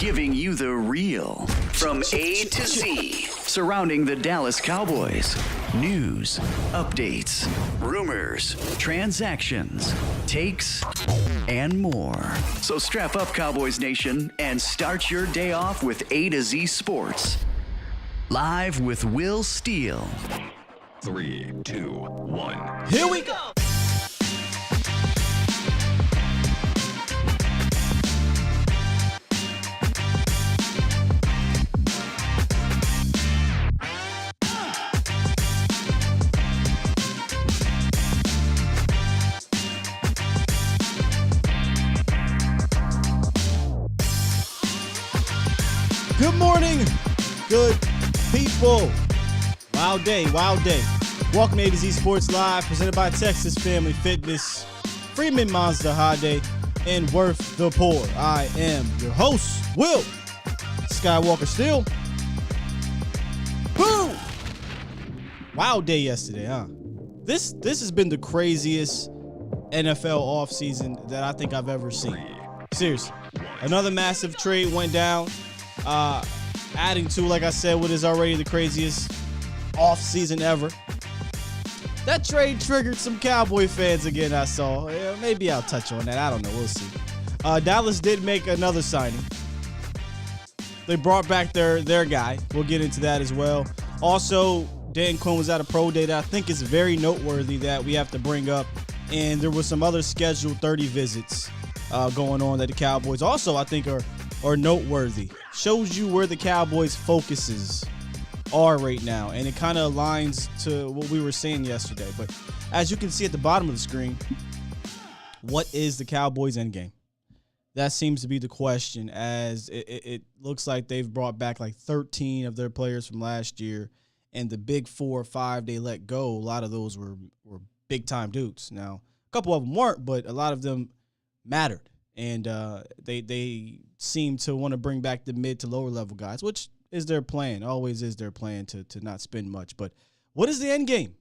giving you the real from A to Z surrounding the Dallas Cowboys. News, updates, rumors, transactions, takes, and more. So strap up, Cowboys Nation, and start your day off with A to Z Sports. Live with Will Steele. 3, 2, 1. Here we go. Good morning, good people. Wild day, wild day. Welcome to A to Z Sports Live, presented by Texas Family Fitness, Freeman Mazda Hade, and Worth the Poor. I am your host, Will Skywalker Steele. Boom! Wild day yesterday, huh? This has been the craziest NFL offseason that I think I've ever seen. Seriously. Another massive trade went down. Adding to, like I said, what is already the craziest offseason ever. That trade triggered some Cowboy fans again, I saw. Yeah, maybe I'll touch on that. I don't know. We'll see. Dallas did make another signing. They brought back their guy. We'll get into that as well. Also, Dan Quinn was at a pro day that I think is very noteworthy that we have to bring up. And there was some other scheduled 30 visits going on that the Cowboys also, I think, are noteworthy. Shows you where the Cowboys' focuses are right now, and it kind of aligns to what we were saying yesterday. But as you can see at the bottom of the screen, what is the Cowboys' endgame? That seems to be the question, as it looks like they've brought back like 13 of their players from last year, and the big 4 or 5 they let go, a lot of those were big-time dudes. Now, a couple of them weren't, but a lot of them mattered. And they seem to want to bring back the mid to lower level guys, which is their plan. Always is their plan to not spend much. But what is the end game?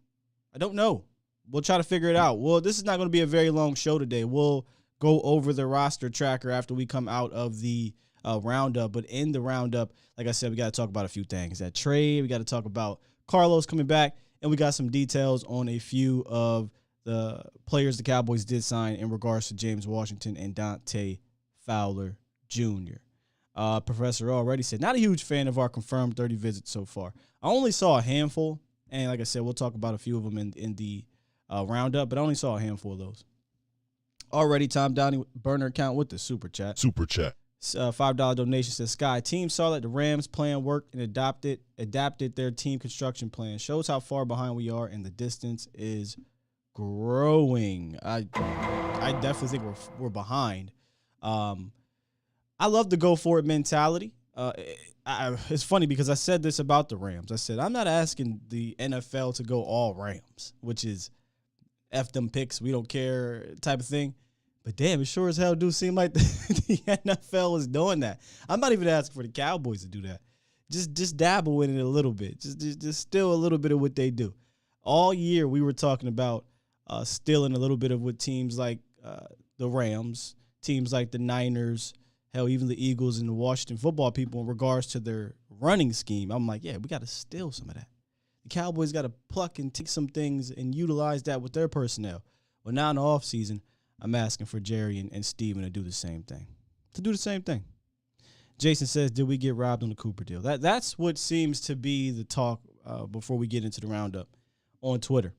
I don't know. We'll try to figure it out. Well, this is not going to be a very long show today. We'll go over the roster tracker after we come out of the roundup. But in the roundup, like I said, we got to talk about a few things. That trade, we got to talk about Carlos coming back, and we got some details on a few of the players the Cowboys did sign in regards to James Washington and Dante Fowler Jr. Professor already said, not a huge fan of our confirmed 30 visits so far. I only saw a handful, and like I said, we'll talk about a few of them in the roundup, but I only saw a handful of those. Already, Tom Downey burner account with the Super Chat. $5 donation says, Sky, team saw that the Rams plan worked and adapted their team construction plan. Shows how far behind we are, and the distance is growing. I definitely think we're behind. I love the go for it mentality. It's funny because I said this about the Rams. I said I'm not asking the NFL to go all Rams, which is F them picks, we don't care type of thing. But damn, it sure as hell do seem like the NFL is doing that. I'm not even asking for the Cowboys to do that. Just dabble in it a little bit. Just steal a little bit of what they do. All year we were talking about stealing a little bit of what teams like the Rams, teams like the Niners, hell, even the Eagles and the Washington football people in regards to their running scheme. I'm like, yeah, we got to steal some of that. The Cowboys got to pluck and take some things and utilize that with their personnel. Well, now in the offseason, I'm asking for Jerry and Steven to do the same thing. Jason says, did we get robbed on the Cooper deal? That's what seems to be the talk before we get into the roundup on Twitter.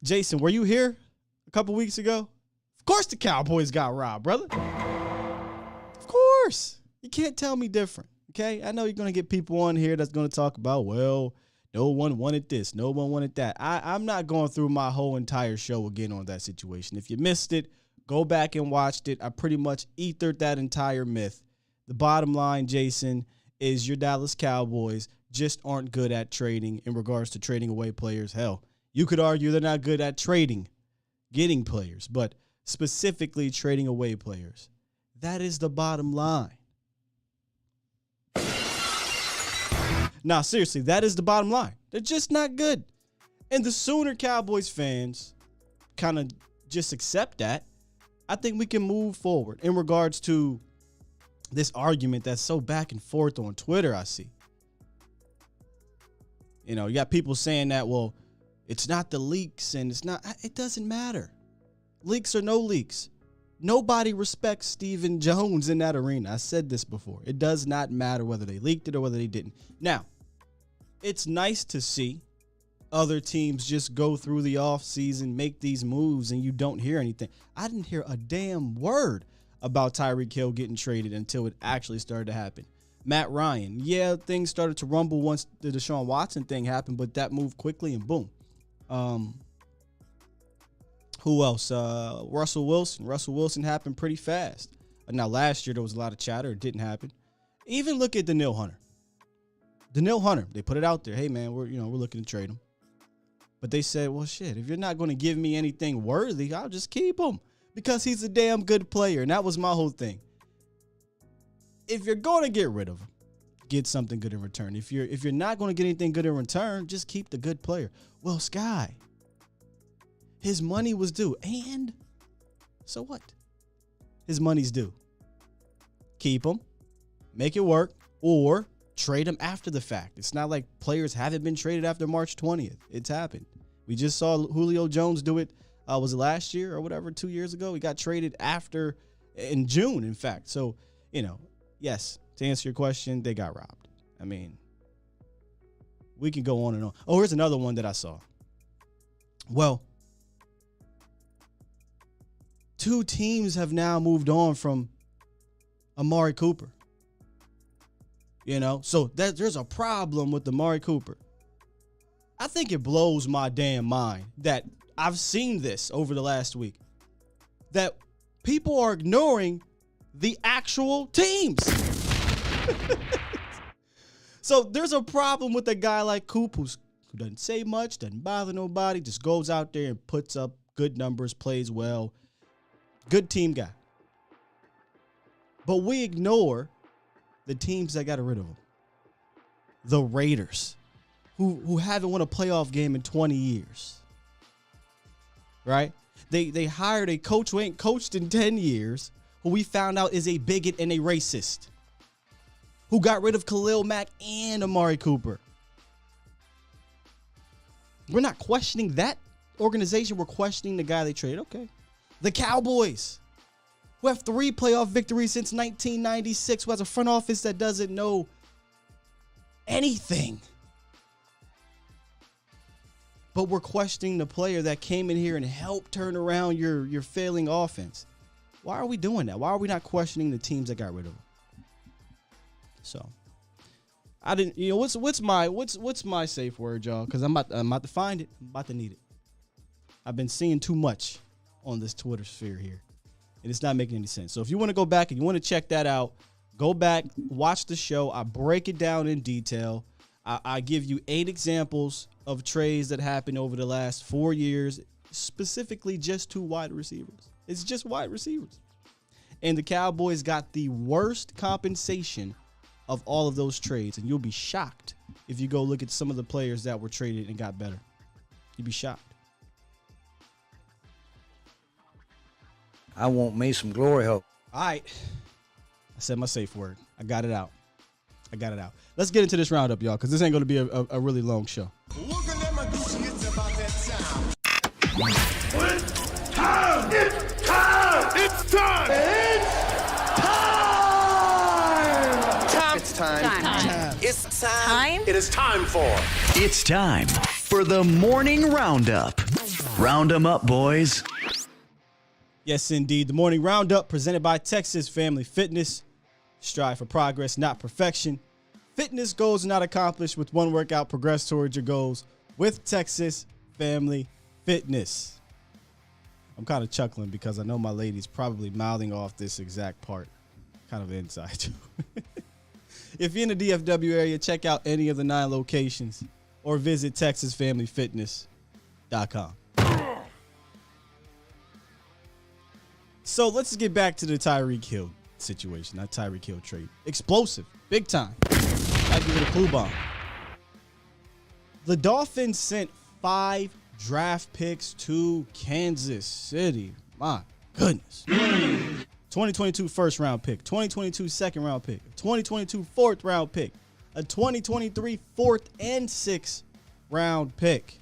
Jason, were you here a couple weeks ago? Of course the Cowboys got robbed, brother. Of course. You can't tell me different, okay? I know you're going to get people on here that's going to talk about, well, no one wanted this, no one wanted that. I'm not going through my whole entire show again on that situation. If you missed it, go back and watched it. I pretty much ethered that entire myth. The bottom line, Jason, is your Dallas Cowboys just aren't good at trading in regards to trading away players. Hell, you could argue they're not good at getting players, but specifically trading away players. That is the bottom line. Nah, seriously, that is the bottom line. They're just not good. And the sooner Cowboys fans kind of just accept that, I think we can move forward in regards to this argument that's so back and forth on Twitter, I see. You know, you got people saying that, well, it's not the leaks and it doesn't matter. Leaks or no leaks. Nobody respects Stephen Jones in that arena. I said this before. It does not matter whether they leaked it or whether they didn't. Now, it's nice to see other teams just go through the offseason, make these moves, and you don't hear anything. I didn't hear a damn word about Tyreek Hill getting traded until it actually started to happen. Matt Ryan, yeah, things started to rumble once the Deshaun Watson thing happened, but that moved quickly and boom. Who else? Russell Wilson. Russell Wilson happened pretty fast. Now, last year there was a lot of chatter. It didn't happen. Even look at Danielle Hunter. Danielle Hunter, they put it out there. Hey, man, we're looking to trade him. But they said, well, shit, if you're not going to give me anything worthy, I'll just keep him because he's a damn good player. And that was my whole thing. If you're going to get rid of him, get something good in return. If you're not going to get anything good in return, just keep the good player. Well, Sky, his money was due. And so what? His money's due. Keep him, make it work, or trade him after the fact. It's not like players haven't been traded after March 20th. It's happened. We just saw Julio Jones do it. Was it last year or whatever, 2 years ago? He got traded in June, in fact. So, yes, to answer your question, they got robbed. I mean, we can go on and on. Oh, here's another one that I saw. Well, 2 teams have now moved on from Amari Cooper. So there's a problem with Amari Cooper. I think it blows my damn mind that I've seen this over the last week, that people are ignoring the actual teams. So there's a problem with a guy like Coop who doesn't say much, doesn't bother nobody, just goes out there and puts up good numbers, plays well. Good team guy. But we ignore the teams that got rid of him. The Raiders, who haven't won a playoff game in 20 years. Right? They hired a coach who ain't coached in 10 years, who we found out is a bigot and a racist, who got rid of Khalil Mack and Amari Cooper. We're not questioning that organization. We're questioning the guy they traded. Okay. The Cowboys, who have 3 playoff victories since 1996, who has a front office that doesn't know anything. But we're questioning the player that came in here and helped turn around your failing offense. Why are we doing that? Why are we not questioning the teams that got rid of him? So, I didn't. What's my safe word, y'all? Because I'm about to find it. I'm about to need it. I've been seeing too much on this Twitter sphere here, and it's not making any sense. So if you want to go back and you want to check that out, go back, watch the show. I break it down in detail. I give you 8 examples of trades that happened over the last 4 years, specifically just 2 wide receivers. It's just wide receivers. And the Cowboys got the worst compensation of all of those trades, and you'll be shocked if you go look at some of the players that were traded and got better. You'd be shocked. I want me some glory hole. All right. I said my safe word. I got it out. Let's get into this roundup, y'all, because this ain't going to be a really long show. Look at them, it's about that time. It's time! It's time! It's time! It's time! Time. It's time! It is time for. It's time for the morning roundup. Round 'em up, boys. Yes, indeed. The morning roundup presented by Texas Family Fitness. Strive for progress, not perfection. Fitness goals not accomplished with one workout. Progress towards your goals with Texas Family Fitness. I'm kind of chuckling because I know my lady's probably mouthing off this exact part. Kind of inside too. If you're in the DFW area, check out any of the 9 locations or visit TexasFamilyFitness.com. So let's get back to the Tyreek Hill situation, not Tyreek Hill trade. Explosive, big time. I give it a clue bomb. The Dolphins sent 5 draft picks to Kansas City. My goodness. 2022 first round pick, 2022 second round pick, 2022 fourth round pick, a 2023 fourth and sixth round pick.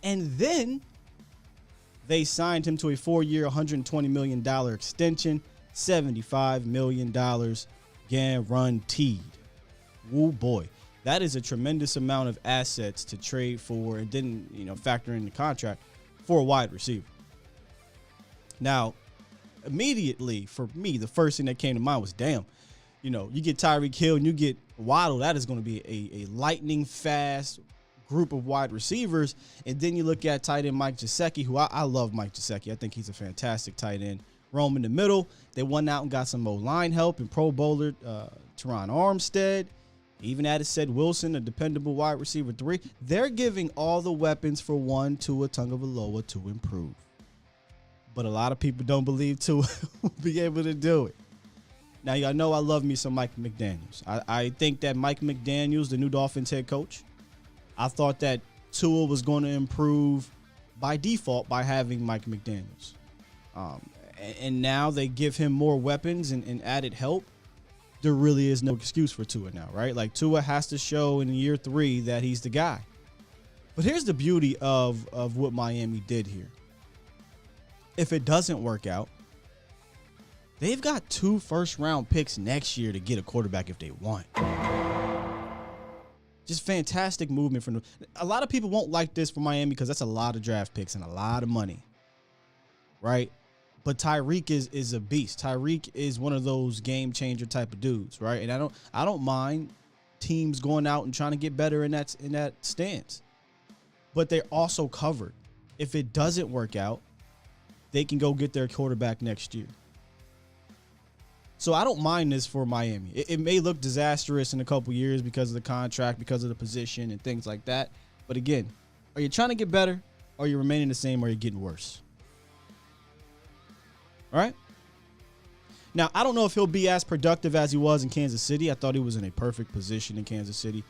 And then they signed him to a 4-year, $120 million extension, $75 million guaranteed. Woo boy. That is a tremendous amount of assets to trade for and then, factor in the contract for a wide receiver. Now, immediately for me, the first thing that came to mind was, damn, you get Tyreek Hill and you get Waddle. That is going to be a lightning fast group of wide receivers. And then you look at tight end Mike Gesicki, who I love Mike Gesicki. I think he's a fantastic tight end. Roam in the middle. They went out and got some O-line help and Pro Bowler Teron Armstead. Even added Ced Wilson, a dependable wide receiver 3. They're giving all the weapons for one Tua Tagovailoa to improve. But a lot of people don't believe Tua will be able to do it. Now, y'all know I love me some Mike McDaniels. I think that Mike McDaniels, the new Dolphins head coach, I thought that Tua was going to improve by default by having Mike McDaniels. And now they give him more weapons and added help. There really is no excuse for Tua now, right? Like, Tua has to show in year 3 that he's the guy. But here's the beauty of what Miami did here. If it doesn't work out, they've got 2 first-round picks next year to get a quarterback if they want. Just fantastic movement from them. A lot of people won't like this for Miami because that's a lot of draft picks and a lot of money, right? But Tyreek is a beast. Tyreek is one of those game changer type of dudes, right? And I don't mind teams going out and trying to get better in that stance. But they're also covered. If it doesn't work out, they can go get their quarterback next year. So I don't mind this for Miami. It may look disastrous in a couple years because of the contract, because of the position and things like that. But again, are you trying to get better? Or are you remaining the same? Or are you getting worse? All right. Now, I don't know if he'll be as productive as he was in Kansas City. I thought he was in a perfect position in Kansas City.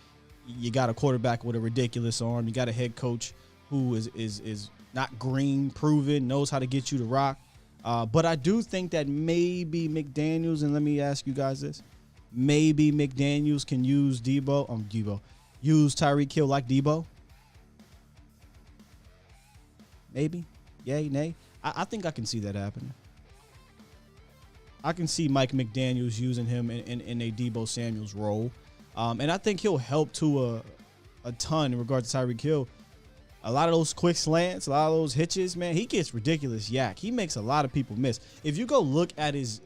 You got a quarterback with a ridiculous arm. You got a head coach who is not green proven, knows how to get you to rock. But I do think that maybe McDaniels, and let me ask you guys this, maybe McDaniels can use use Tyreek Hill like Debo. Maybe. Yay, nay. I think I can see that happening. I can see Mike McDaniels using him in a Debo Samuels role. And I think he'll help to a ton in regard to Tyreek Hill. A lot of those quick slants, a lot of those hitches, man, he gets ridiculous yak. He makes a lot of people miss. If you go look at his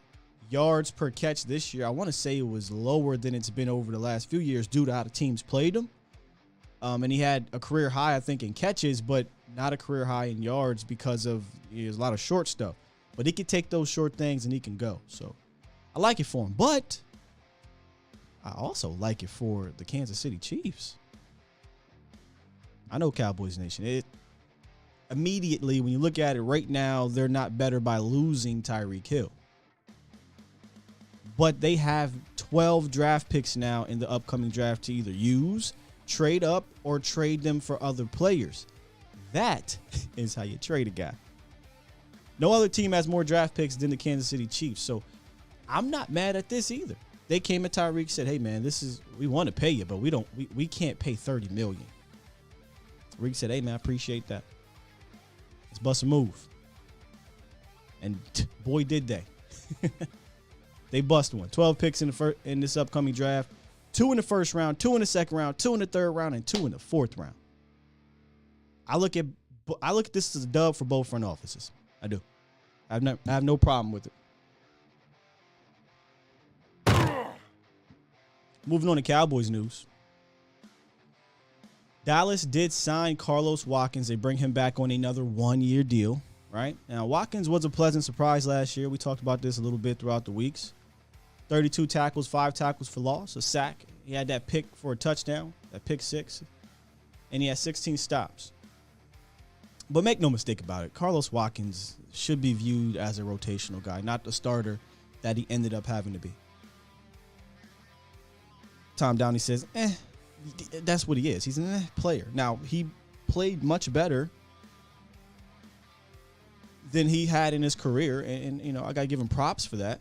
yards per catch this year, I want to say it was lower than it's been over the last few years due to how the teams played him. And he had a career high, I think, in catches, but not a career high in yards because of there's a lot of short stuff. But he can take those short things and he can go. So I like it for him. But I also like it for the Kansas City Chiefs. I know Cowboys Nation. Immediately, when you look at it right now, they're not better by losing Tyreek Hill. But they have 12 draft picks now in the upcoming draft to either use, trade up, or trade them for other players. That is how you trade a guy. No other team has more draft picks than the Kansas City Chiefs. So I'm not mad at this either. They came at Tyreek, said, hey, man, we want to pay you, but we can't pay $30 million. Tyreek said, hey, man, I appreciate that. Let's bust a move. And boy, did they. They bust one. 12 picks in this upcoming draft. 2 in the first round, 2 in the second round, 2 in the third round, and 2 in the fourth round. I look at this as a dub for both front offices. I do. I have no problem with it. Moving on to Cowboys news. Dallas did sign Carlos Watkins. They bring him back on another 1-year deal, right? Now, Watkins was a pleasant surprise last year. We talked about this a little bit throughout the weeks. 32 tackles, 5 tackles for loss, a sack. He had that pick for a touchdown, that pick 6, and he had 16 stops. But make no mistake about it, Carlos Watkins should be viewed as a rotational guy, not the starter that he ended up having to be. Tom Downey says, that's what he is. He's an player. Now, he played much better than he had in his career, and I got to give him props for that.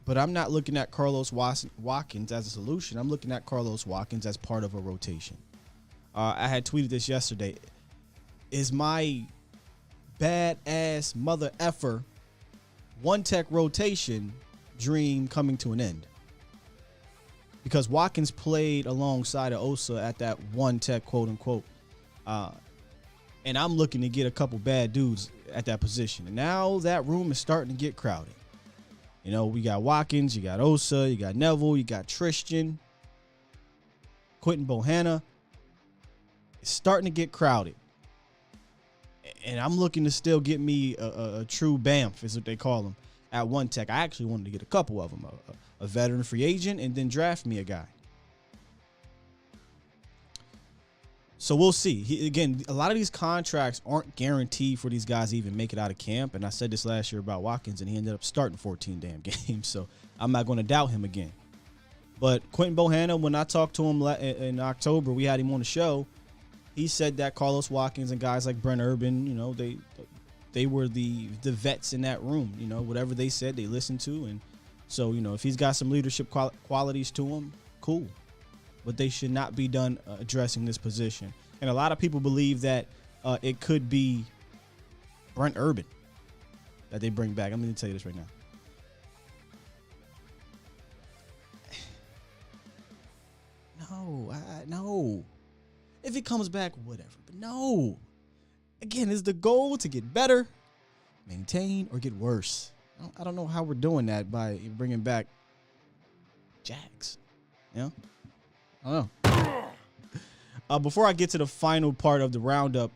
But I'm not looking at Carlos Watkins as a solution. I'm looking at Carlos Watkins as part of a rotation. I had tweeted this yesterday. Is my badass mother effer one tech rotation dream coming to an end? Because Watkins played alongside of Osa at that one tech, quote unquote. And I'm looking to get a couple bad dudes at that position. And now that room is starting to get crowded. You know, we got Watkins, you got Osa, you got Neville, you got Tristan, Quentin Bohanna. It's starting to get crowded. And I'm looking to still get me a true BAMF, is what they call them, at one tech. I actually wanted to get a couple of them, a veteran free agent, and then draft me a guy. So we'll see. Again, a lot of these contracts aren't guaranteed for these guys to even make it out of camp. And I said this last year about Watkins, and he ended up starting 14 damn games. So I'm not going to doubt him again. But Quentin Bohanna, when I talked to him in October, we had him on the show. He said that Carlos Watkins and guys like Brent Urban, you know, they were the vets in that room. You know, whatever they said, they listened to. And so, you know, if he's got some leadership qualities to him, cool. But they should not be done addressing this position. And a lot of people believe that it could be Brent Urban that they bring back. I'm going to tell you this right now. No. If it comes back, whatever. But no. Again, is the goal to get better, maintain, or get worse? I don't know how we're doing that by bringing back Jags. You know? I don't know. Before I get to the final part of the roundup,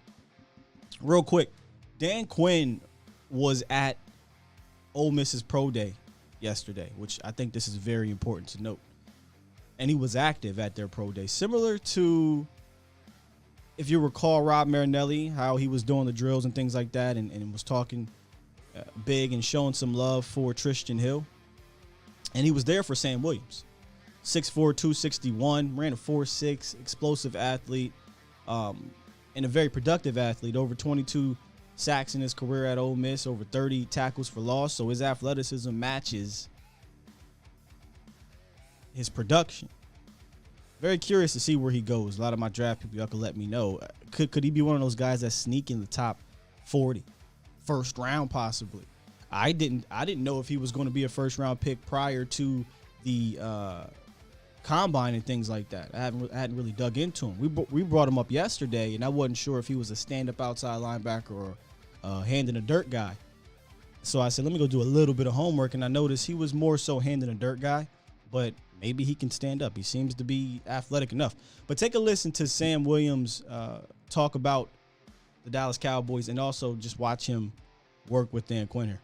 real quick, Dan Quinn was at Ole Miss's Pro Day yesterday, which I think this is very important to note. And he was active at their Pro Day, similar to, if you recall, Rob Marinelli, how he was doing the drills and things like that, and was talking big and showing some love for Tristan Hill. And he was there for Sam Williams. 6'4", 261, ran a 4.6, explosive athlete, and a very productive athlete. Over 22 sacks in his career at Ole Miss, over 30 tackles for loss. So his athleticism matches his production. Very curious to see where he goes. A lot of my draft people, y'all can let me know. Could he be one of those guys that sneak in the top 40, first round possibly? I didn't know if he was going to be a first round pick prior to the combine and things like that. I hadn't really dug into him. We brought him up yesterday, and I wasn't sure if he was a stand-up outside linebacker or a hand in the dirt guy. So I said, let me go do a little bit of homework, and I noticed he was more so hand in the dirt guy, but maybe he can stand up. He seems to be athletic enough. But take a listen to Sam Williams talk about the Dallas Cowboys, and also just watch him work with Dan Quinn here.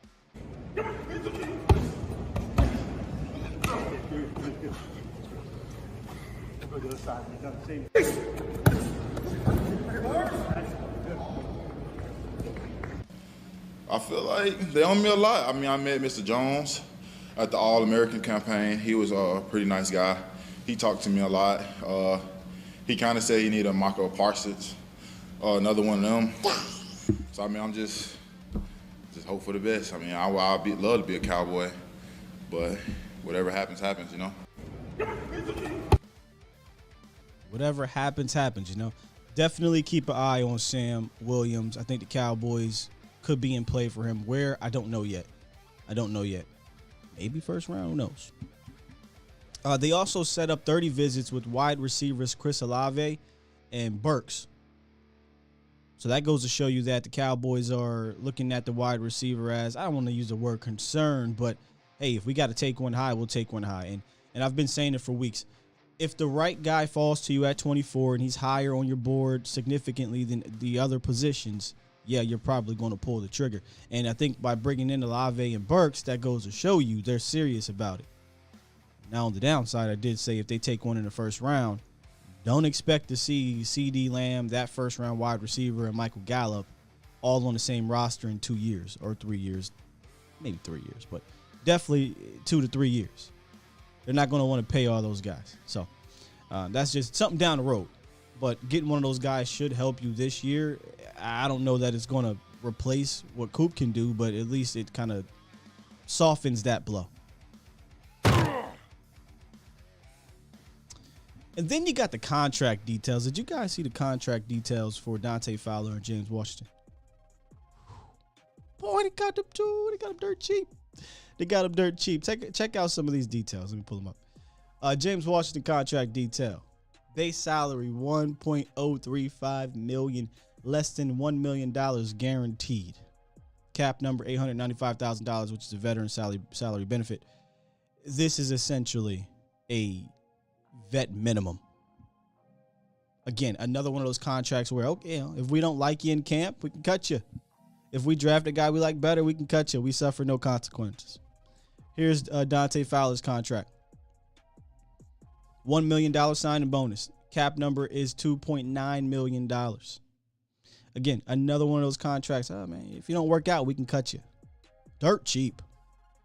I feel like they owe me a lot. I mean, I met Mr. Jones at the All-American campaign. He was a pretty nice guy. He talked to me a lot. He kind of said he needed a Michael Parsons, another one of them. So, I mean, I'm just hope for the best. I mean, I'd love to be a Cowboy, but whatever happens, happens, you know? Whatever happens, happens, you know. Definitely keep an eye on Sam Williams. I think the Cowboys could be in play for him. Where? I don't know yet. Maybe first round, who knows? They also set up 30 visits with wide receivers Chris Olave and Burks. So that goes to show you that the Cowboys are looking at the wide receiver as, I don't want to use the word concern, but hey, if we got to take one high, we'll take one high. And I've been saying it for weeks. If the right guy falls to you at 24 and he's higher on your board significantly than the other positions, yeah, you're probably going to pull the trigger. And I think by bringing in Olave and Burks, that goes to show you they're serious about it. Now, on the downside, I did say if they take one in the first round, don't expect to see CeeDee Lamb, that first-round wide receiver, and Michael Gallup all on the same roster in 2 years or 3 years. Maybe 3 years, but definitely 2 to 3 years. They're not going to want to pay all those guys. So that's just something down the road. But getting one of those guys should help you this year. I don't know that it's going to replace what Coop can do, but at least it kind of softens that blow. And then you got the contract details. Did you guys see the contract details for Dante Fowler and James Washington? Boy, they got them too. They got them dirt cheap. They got them dirt cheap. Check out some of these details. Let me pull them up. James Washington contract detail. Base salary $1.035 million, less than $1 million guaranteed. Cap number $895,000, which is a veteran salary benefit. This is essentially a vet minimum. Again, another one of those contracts where, okay, if we don't like you in camp, we can cut you. If we draft a guy we like better, we can cut you. We suffer no consequences. Here's Dante Fowler's contract. $1 million signing bonus. Cap number is $2.9 million. Again, another one of those contracts. Oh, man, if you don't work out, we can cut you. Dirt cheap.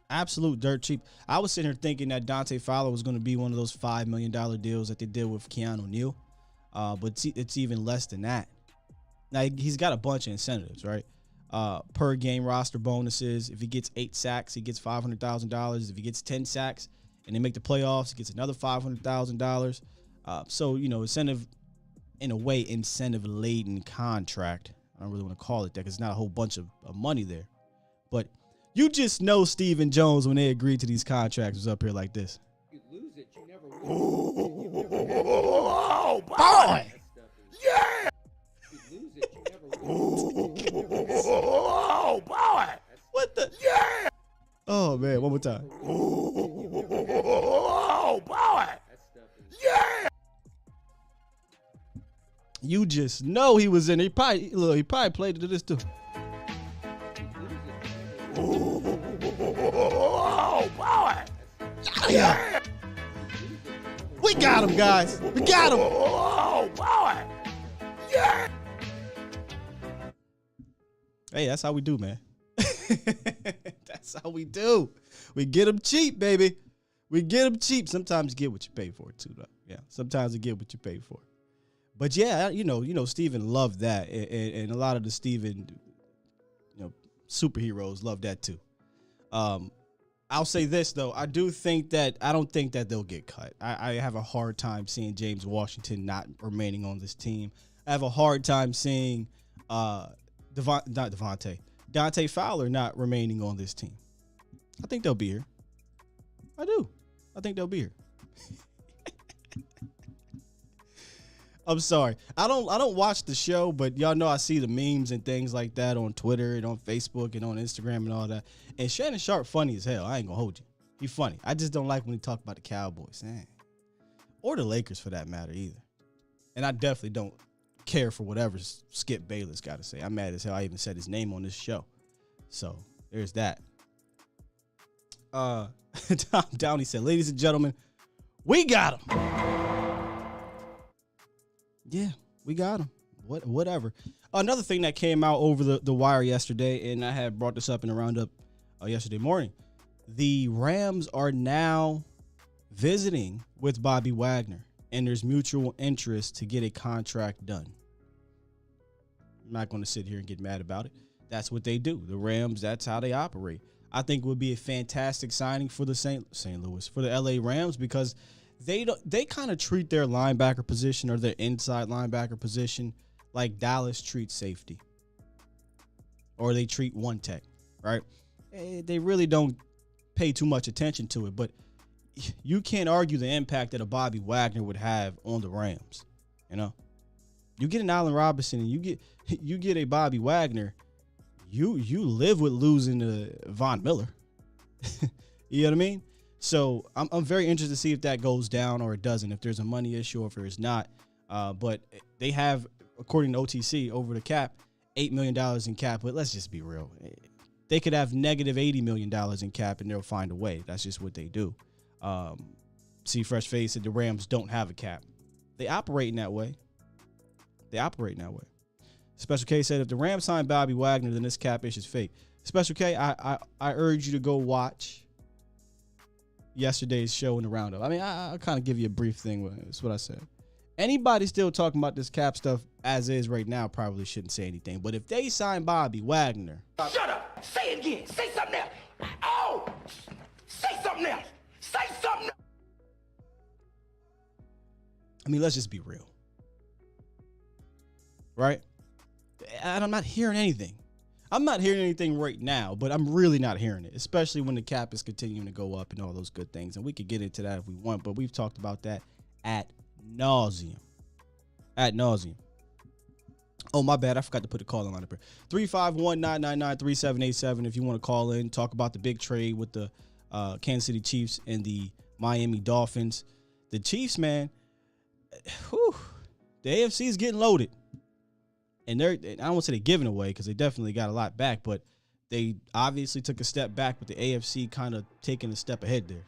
Absolute dirt cheap. I was sitting here thinking that Dante Fowler was going to be one of those $5 million deals that they did with Keanu Neal. But it's even less than that. Now, he's got a bunch of incentives, right? Per game roster bonuses. If he gets 8 sacks, he gets $500,000. If he gets 10 sacks and they make the playoffs, he gets another $500,000. So, incentive, in a way, incentive-laden contract. I don't really want to call it that because it's not a whole bunch of money there. But you just know Stephen Jones, when they agreed to these contracts, was up here like this. You lose it, you never win. Oh, boy! Yeah! You lose it, you never win. Oh, boy! What the? Yeah! Oh, man, one more time. Oh, boy! Yeah! You just know he was in. He probably played to this too. Oh, boy! Yeah. We got him, guys. We got him. Oh, boy! Yeah! Hey, that's how we do, man. That's how we do. We get them cheap, baby. We get them cheap. Sometimes you get what you pay for, too, though. Yeah, sometimes you get what you pay for. But yeah, Steven loved that, and a lot of the Steven, superheroes love that too. I'll say this though, I don't think that they'll get cut. I have a hard time seeing James Washington not remaining on this team. I have a hard time seeing Dante Fowler not remaining on this team. I think they'll be here. I do. I think they'll be here. I'm sorry. I don't watch the show, but y'all know I see the memes and things like that on Twitter and on Facebook and on Instagram and all that. And Shannon Sharp funny as hell. I ain't gonna hold you. He funny. I just don't like when he talk about the Cowboys. Or the Lakers for that matter either. And I definitely don't care for whatever Skip Bayless got to say. I'm mad as hell I even said his name on this show. So there's that. Tom Downey said, ladies and gentlemen, we got him. Yeah, we got him. Whatever. Another thing that came out over the wire yesterday, and I had brought this up in a roundup yesterday morning, the Rams are now visiting with Bobby Wagner, and there's mutual interest to get a contract done. I'm not going to sit here and get mad about it. That's what they do. The Rams, that's how they operate. I think it would be a fantastic signing for the St. Louis, for the LA Rams, because they kind of treat their linebacker position or their inside linebacker position like Dallas treats safety, or they treat one tech, right? They really don't pay too much attention to it, but you can't argue the impact that a Bobby Wagner would have on the Rams. You get an Allen Robinson and you get a Bobby Wagner, you live with losing to Von Miller. You know what I mean? So I'm very interested to see if that goes down or it doesn't, if there's a money issue or if there's not. But they have, according to OTC, over the cap, $8 million in cap. But let's just be real. They could have negative $80 million in cap and they'll find a way. That's just what they do. See Fresh Face said the Rams don't have a cap. They operate in that way. Special K said if the Rams sign Bobby Wagner, then this cap issue is fake. Special K, I urge you to go watch yesterday's show in the roundup. I mean, I'll kind of give you a brief thing. That's what I said. Anybody still talking about this cap stuff as is right now probably shouldn't say anything. But if they sign Bobby Wagner. Shut up. Say it again. Say something else. Oh! Say something else. Say something else. I mean, let's just be real. Right? And I'm not hearing anything. I'm not hearing anything right now, but I'm really not hearing it, especially when the cap is continuing to go up and all those good things. And we could get into that if we want, but we've talked about that ad nauseum. Ad nauseum. Oh, my bad. I forgot to put the call line up here. 351-999-3787 if you want to call in, talk about the big trade with the Kansas City Chiefs and the Miami Dolphins. The Chiefs, man, whew, the AFC is getting loaded. And I don't want to say they're giving away because they definitely got a lot back, but they obviously took a step back with the AFC kind of taking a step ahead there.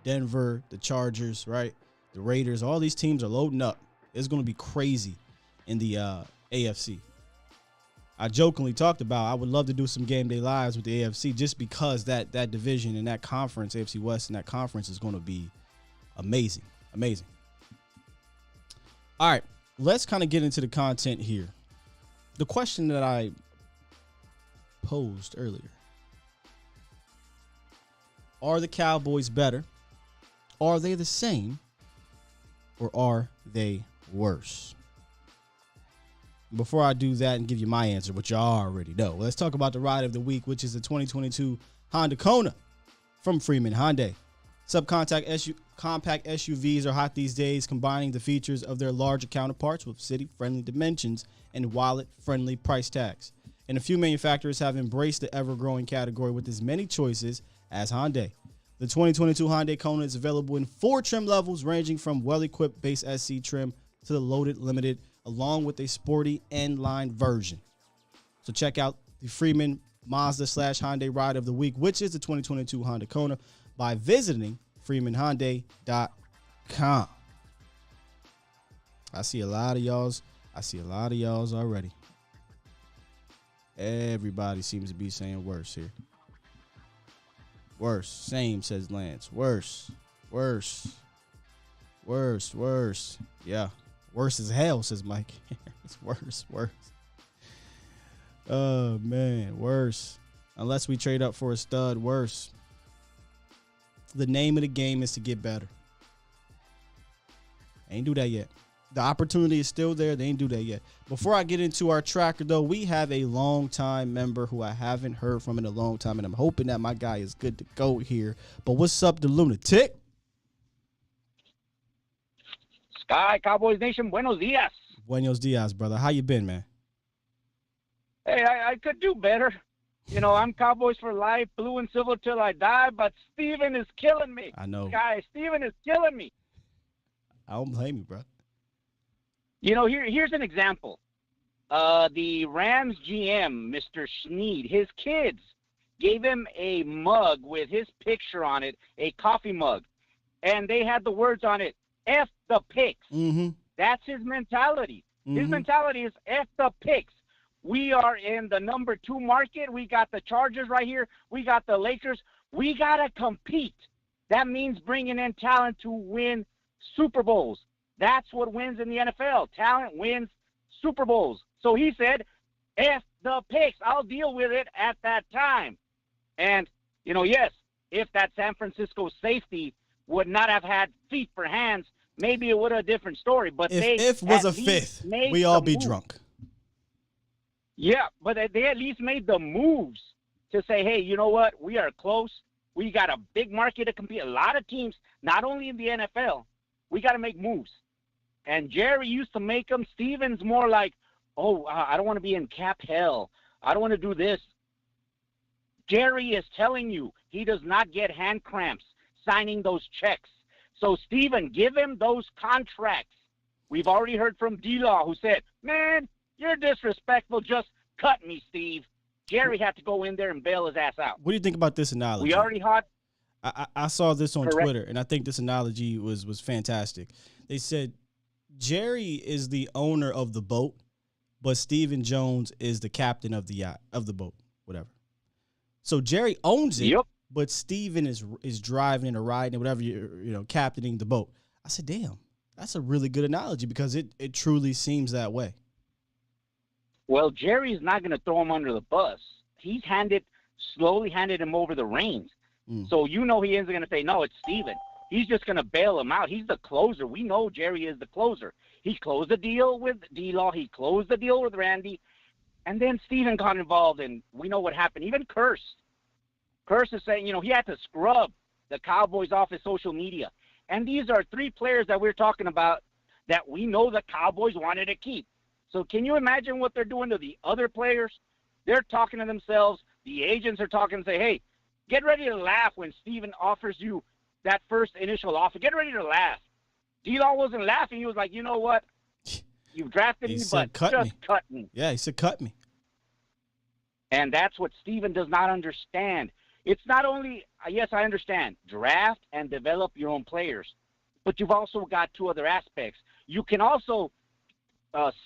Denver, the Chargers, right? The Raiders, all these teams are loading up. It's going to be crazy in the AFC. I jokingly talked about I would love to do some game day lives with the AFC just because that division and that conference, AFC West and that conference is going to be amazing. Amazing. All right, let's kind of get into the content here. The question that I posed earlier. Are the Cowboys better? Are they the same? Or are they worse? Before I do that and give you my answer, which y'all already know, let's talk about the ride of the week, which is the 2022 Honda Kona from Freeman Hyundai. Subcompact SUVs are hot these days, combining the features of their larger counterparts with city-friendly dimensions and wallet-friendly price tags. And a few manufacturers have embraced the ever-growing category with as many choices as Hyundai. The 2022 Hyundai Kona is available in 4 trim levels, ranging from well-equipped base SC trim to the loaded limited, along with a sporty N-line version. So check out the Freeman Mazda / Hyundai Ride of the Week, which is the 2022 Honda Kona, by visiting freemanhyundai.com. I see a lot of y'all's already. Everybody seems to be saying worse here. Worse. Same, says Lance. Worse. Yeah. Worse as hell, says Mike. It's worse. Oh, man. Worse. Unless we trade up for a stud, worse. The name of the game is to get better. Ain't do that yet. The opportunity is still there. They ain't do that yet. Before I get into our tracker, though, we have a long-time member who I haven't heard from in a long time, and I'm hoping that my guy is good to go here. But what's up, the lunatic? Sky Cowboys Nation, buenos dias. Buenos dias, brother. How you been, man? Hey, I could do better. You know, I'm Cowboys for life, blue and silver till I die, but Steven is killing me. I know. Sky, Steven is killing me. I don't blame you, bro. You know, here's an example. The Rams GM, Mr. Snead, his kids gave him a mug with his picture on it, a coffee mug, and they had the words on it, F the picks. Mm-hmm. That's his mentality. His mentality is F the picks. We are in the number 2 market. We got the Chargers right here. We got the Lakers. We got to compete. That means bringing in talent to win Super Bowls. That's what wins in the NFL. Talent wins Super Bowls. So he said, F the picks. I'll deal with it at that time. And, you know, yes, if that San Francisco safety would not have had feet for hands, maybe it would have a different story. But if was a fifth, we all be drunk. Yeah, but they at least made the moves to say, hey, you know what? We are close. We got a big market to compete. A lot of teams, not only in the NFL, we got to make moves. And Jerry used to make them. Steven's more like, I don't want to be in cap hell. I don't want to do this. Jerry is telling you he does not get hand cramps signing those checks. So, Steven, give him those contracts. We've already heard from D-Law who said, man, you're disrespectful. Just cut me, Steve. Jerry had to go in there and bail his ass out. What do you think about this analogy? We already had. I saw this on Correct. Twitter, and I think this analogy was fantastic. They said Jerry is the owner of the boat, but Stephen Jones is the captain of the yacht, of the boat, whatever. So Jerry owns it, Yep. but Stephen is driving or riding or whatever, captaining the boat. I said, damn, that's a really good analogy because it truly seems that way. Well, Jerry's not going to throw him under the bus. He's slowly handed him over the reins. So he isn't going to say, no, it's Steven. he's just going to bail him out. He's the closer. We know Jerry is the closer. He closed the deal with D-Law. He closed the deal with Randy. And then Steven got involved, and we know what happened. Even Curse is saying, he had to scrub the Cowboys off his social media. And these are 3 players that we're talking about that we know the Cowboys wanted to keep. So can you imagine what they're doing to the other players? They're talking to themselves. The agents are talking and say, hey, get ready to laugh when Steven offers you that first initial offer. Get ready to laugh. D-Law wasn't laughing. He was like, you know what? You've drafted me, but just cut me. Yeah, he said cut me. And that's what Steven does not understand. It's not only, yes, I understand, draft and develop your own players, but you've also got 2 other aspects. You can also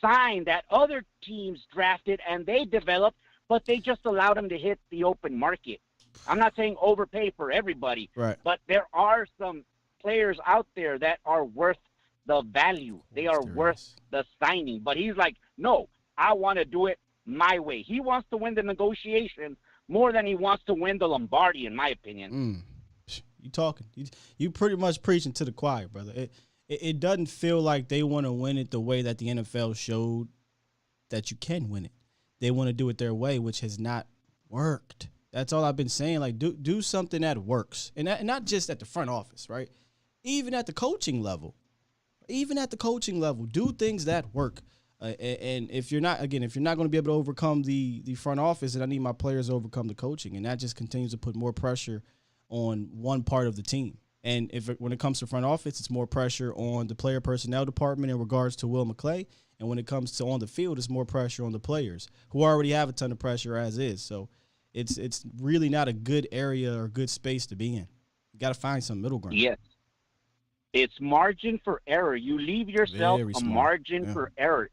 sign that other teams drafted and they developed, but they just allowed them to hit the open market. I'm not saying overpay for everybody, right, but there are some players out there that are worth the value. They are worth the signing. But he's like, no, I want to do it my way. He wants to win the negotiation more than he wants to win the Lombardi, in my opinion. You talking. You pretty much preaching to the choir, brother. It doesn't feel like they want to win it the way that the NFL showed that you can win it. They want to do it their way, which has not worked. That's all I've been saying. Like, do something that works. And not just at the front office, right? Even at the coaching level. Do things that work. And if you're not going to be able to overcome the front office, then I need my players to overcome the coaching. And that just continues to put more pressure on one part of the team. And when it comes to front office, it's more pressure on the player personnel department in regards to Will McClay. And when it comes to on the field, it's more pressure on the players who already have a ton of pressure as is. So it's really not a good area or good space to be in. You got to find some middle ground. Yes. It's margin for error. You leave yourself a margin for error.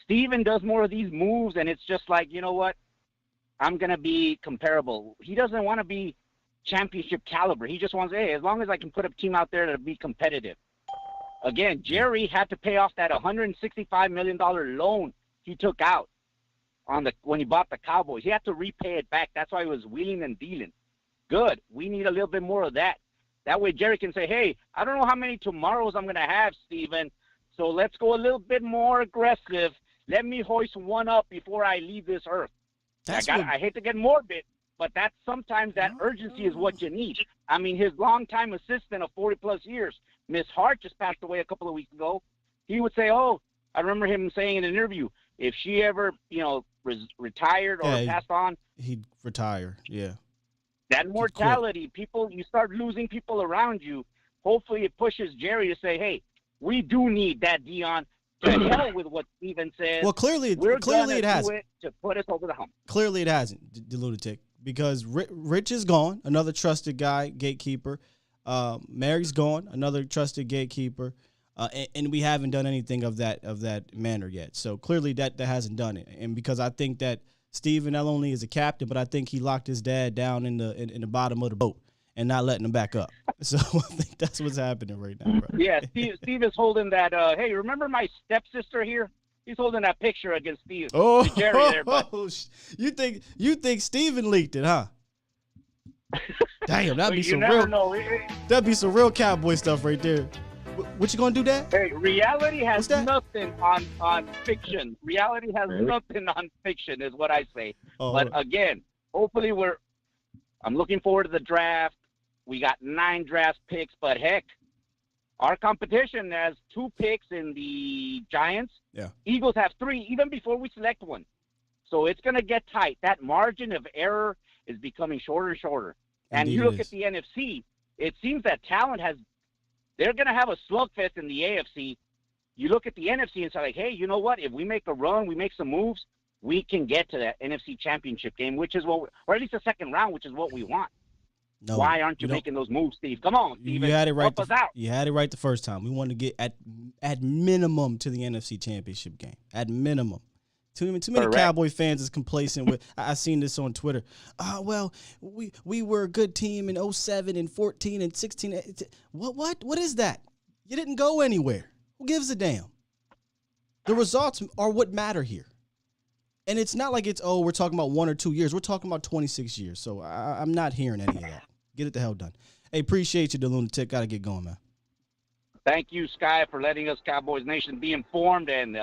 Steven does more of these moves, and it's just like, you know what? I'm going to be comparable. He doesn't want to be championship caliber. He just wants, hey, as long as I can put a team out there to be competitive. Again, Jerry had to pay off that $165 million loan he took out when he bought the Cowboys. He had to repay it back. That's why he was wheeling and dealing. Good. We need a little bit more of that. That way Jerry can say, hey, I don't know how many tomorrows I'm going to have, Steven, so let's go a little bit more aggressive. Let me hoist one up before I leave this earth. I hate to get morbid, but sometimes that urgency is what you need. I mean, his longtime assistant of 40-plus years, Miss Hart, just passed away a couple of weeks ago. He would say, I remember him saying in an interview, if she ever, retired or passed on, he'd retire, yeah. That mortality, you start losing people around you. Hopefully it pushes Jerry to say, hey, we do need that Dion. To hell with what Steven says. Well, clearly it hasn't. To put us over the hump. Clearly it hasn't, the lunatic, because Rich is gone, another trusted guy, gatekeeper. Mary's gone, another trusted gatekeeper. And we haven't done anything of that manner yet. So clearly that hasn't done it. And because I think that Steven not only is a captain, but I think he locked his dad down in the bottom of the boat and not letting him back up. So I think that's what's happening right now, bro. Yeah, Steve is holding that, hey, remember my stepsister here? He's holding that picture against Steve. Oh, Jerry there, but. You think Steven leaked it, huh? Damn, that'd be some real cowboy stuff right there. What you gonna do, Dad? Hey, reality has nothing on fiction. Reality has nothing on fiction, is what I say. But again, hopefully I'm looking forward to the draft. We got 9 draft picks, but heck, our competition has 2 picks in the Giants. Yeah. Eagles have 3, even before we select one. So it's going to get tight. That margin of error is becoming shorter and shorter. And you look at the NFC, it seems that talent they're going to have a slugfest in the AFC. You look at the NFC and say, like, hey, you know what? If we make a run, we make some moves, we can get to that NFC championship game, which is or at least the second round, which is what we want. No, why aren't you making those moves, Steve? Come on, Steve. You had it right. Help us out. You had it right the first time. We want to get at minimum to the NFC championship game. At minimum. Too many Cowboy fans is complacent with. I seen this on Twitter. Well, we were a good team in 07 and 14 and 16. What is that? You didn't go anywhere. Who gives a damn? The results are what matter here. And it's not like we're talking about 1 or 2 years. We're talking about 26 years. So I'm not hearing any of that. Get it the hell done. Hey, appreciate you, the lunatic. Got to get going, man. Thank you, Sky, for letting us Cowboys Nation be informed. And,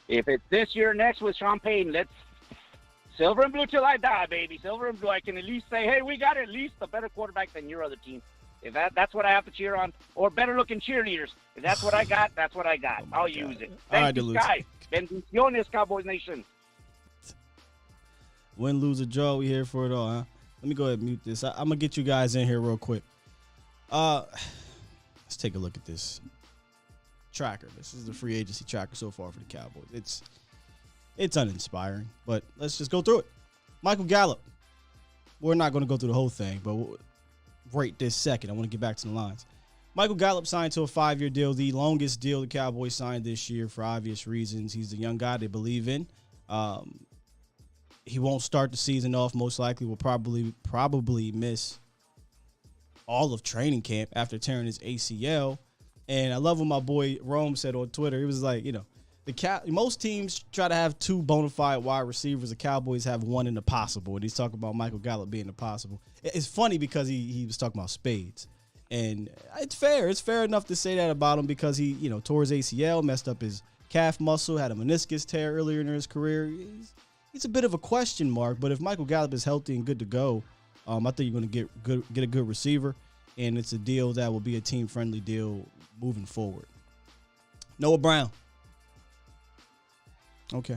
if it's this year or next with Sean Payton, let's silver and blue till I die, baby. Silver and blue. I can at least say, hey, we got at least a better quarterback than your other team. If that's what I have to cheer on, or better-looking cheerleaders. If that's what I got, that's what I got. I'll use it. Thank you, Sky. Bendiciones, Cowboys Nation. Win, lose, or draw, we here for it all, huh? Let me go ahead and mute this. I'm going to get you guys in here real quick. Let's take a look at this tracker. This is the free agency tracker so far for the Cowboys. It's uninspiring, but let's just go through it. Michael Gallup. We're not going to go through the whole thing, but right this second, I want to get back to the lines. Michael Gallup signed to a 5-year deal, the longest deal the Cowboys signed this year for obvious reasons. He's the young guy they believe in. He won't start the season off. Most likely will probably miss all of training camp after tearing his ACL. And I love what my boy Rome said on Twitter. He was like, most teams try to have 2 bona fide wide receivers. The Cowboys have 1 in the possible. And he's talking about Michael Gallup being the possible. It's funny because he was talking about spades. And it's fair. It's fair enough to say that about him because he, tore his ACL, messed up his calf muscle, had a meniscus tear earlier in his career. He's a bit of a question mark, but if Michael Gallup is healthy and good to go, I think you're going to get a good receiver, and it's a deal that will be a team-friendly deal moving forward. Noah Brown. Okay.